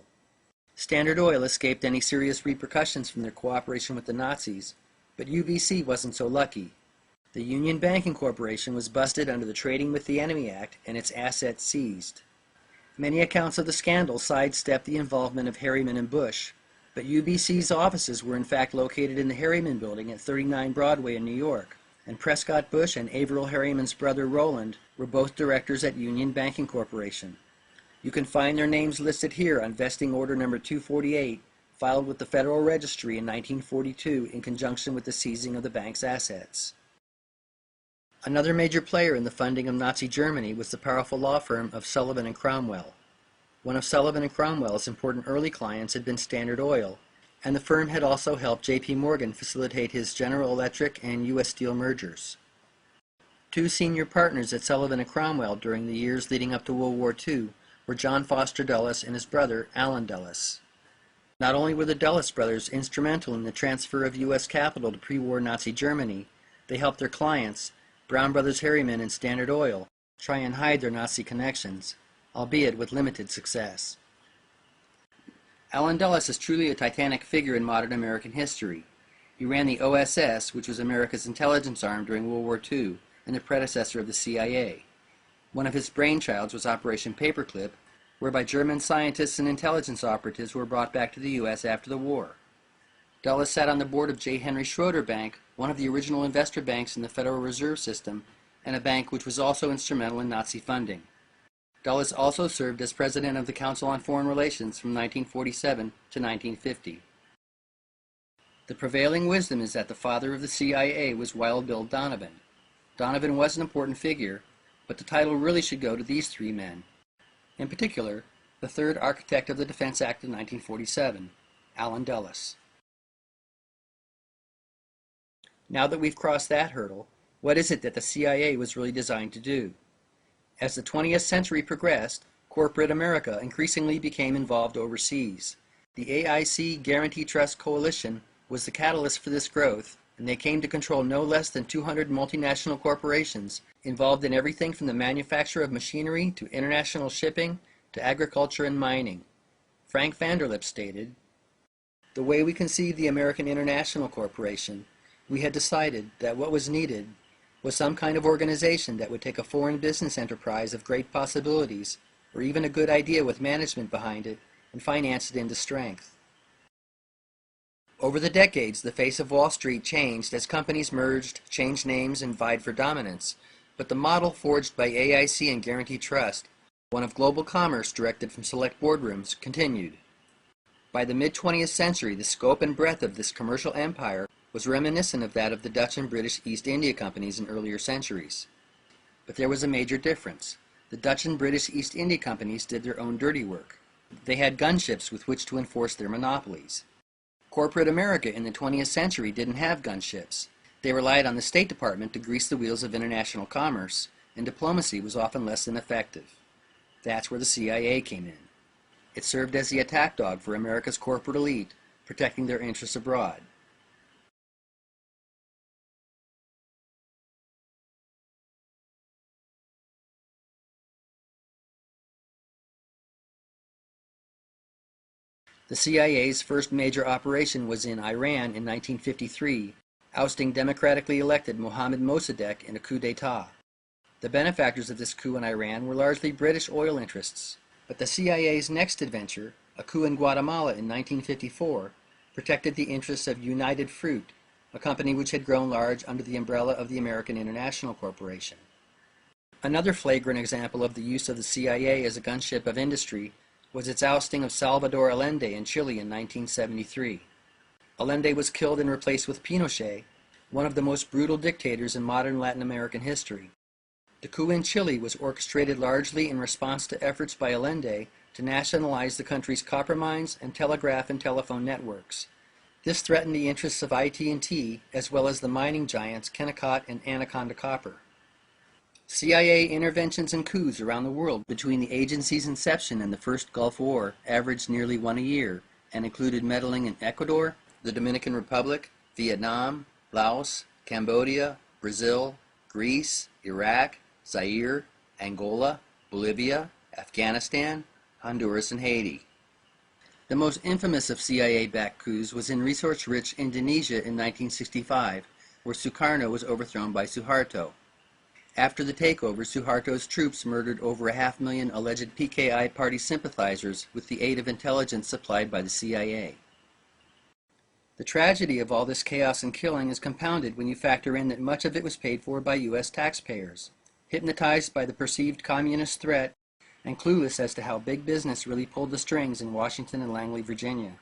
Standard Oil escaped any serious repercussions from their cooperation with the Nazis, but UBC wasn't so lucky. The Union Banking Corporation was busted under the Trading with the Enemy Act and its assets seized. Many accounts of the scandal sidestepped the involvement of Harriman and Bush, but UBC's offices were in fact located in the Harriman Building at 39 Broadway in New York, and Prescott Bush and Averill Harriman's brother Roland were both directors at Union Banking Corporation. You can find their names listed here on Vesting Order Number 248, filed with the Federal Registry in 1942 in conjunction with the seizing of the bank's assets. Another major player in the funding of Nazi Germany was the powerful law firm of Sullivan and Cromwell. One of Sullivan and Cromwell's important early clients had been Standard Oil, and the firm had also helped J.P. Morgan facilitate his General Electric and U.S. Steel mergers. Two senior partners at Sullivan and Cromwell during the years leading up to World War II were John Foster Dulles and his brother, Allen Dulles. Not only were the Dulles brothers instrumental in the transfer of U.S. capital to pre-war Nazi Germany, they helped their clients, Brown Brothers Harriman and Standard Oil, try and hide their Nazi connections, albeit with limited success. Allen Dulles is truly a titanic figure in modern American history. He ran the OSS, which was America's intelligence arm during World War II, and the predecessor of the CIA. One of his brainchilds was Operation Paperclip, whereby German scientists and intelligence operatives were brought back to the U.S. after the war. Dulles sat on the board of J. Henry Schroeder Bank, one of the original investor banks in the Federal Reserve System, and a bank which was also instrumental in Nazi funding. Dulles also served as president of the Council on Foreign Relations from 1947 to 1950. The prevailing wisdom is that the father of the CIA was Wild Bill Donovan. Donovan was an important figure, but the title really should go to these three men. In particular, the third architect of the Defense Act of 1947, Allen Dulles. Now that we've crossed that hurdle, what is it that the CIA was really designed to do? As the 20th century progressed, corporate America increasingly became involved overseas. The AIC Guarantee Trust Coalition was the catalyst for this growth, and they came to control no less than 200 multinational corporations involved in everything from the manufacture of machinery to international shipping to agriculture and mining. Frank Vanderlip stated, "The way we conceived the American International Corporation, we had decided that what was needed was some kind of organization that would take a foreign business enterprise of great possibilities, or even a good idea with management behind it, and finance it into strength." Over the decades, the face of Wall Street changed as companies merged, changed names, and vied for dominance, but the model forged by AIC and Guarantee Trust, one of global commerce directed from select boardrooms, continued. By the mid-20th century, the scope and breadth of this commercial empire was reminiscent of that of the Dutch and British East India Companies in earlier centuries. But there was a major difference. The Dutch and British East India Companies did their own dirty work. They had gunships with which to enforce their monopolies. Corporate America in the 20th century didn't have gunships. They relied on the State Department to grease the wheels of international commerce, and diplomacy was often less than effective. That's where the CIA came in. It served as the attack dog for America's corporate elite, protecting their interests abroad. The CIA's first major operation was in Iran in 1953, ousting democratically elected Mohammad Mossadegh in a coup d'etat. The benefactors of this coup in Iran were largely British oil interests, but the CIA's next adventure, a coup in Guatemala in 1954, protected the interests of United Fruit, a company which had grown large under the umbrella of the American International Corporation. Another flagrant example of the use of the CIA as a gunship of industry was its ousting of Salvador Allende in Chile in 1973. Allende was killed and replaced with Pinochet, one of the most brutal dictators in modern Latin American history. The coup in Chile was orchestrated largely in response to efforts by Allende to nationalize the country's copper mines and telegraph and telephone networks. This threatened the interests of IT&T as well as the mining giants Kennecott and Anaconda Copper. CIA interventions and coups around the world between the agency's inception and the first Gulf War averaged nearly one a year and included meddling in Ecuador, the Dominican Republic, Vietnam, Laos, Cambodia, Brazil, Greece, Iraq, Zaire, Angola, Bolivia, Afghanistan, Honduras, and Haiti. The most infamous of CIA-backed coups was in resource-rich Indonesia in 1965, where Sukarno was overthrown by Suharto. After the takeover, Suharto's troops murdered over 500,000 alleged PKI party sympathizers with the aid of intelligence supplied by the CIA. The tragedy of all this chaos and killing is compounded when you factor in that much of it was paid for by U.S. taxpayers, hypnotized by the perceived communist threat and clueless as to how big business really pulled the strings in Washington and Langley, Virginia.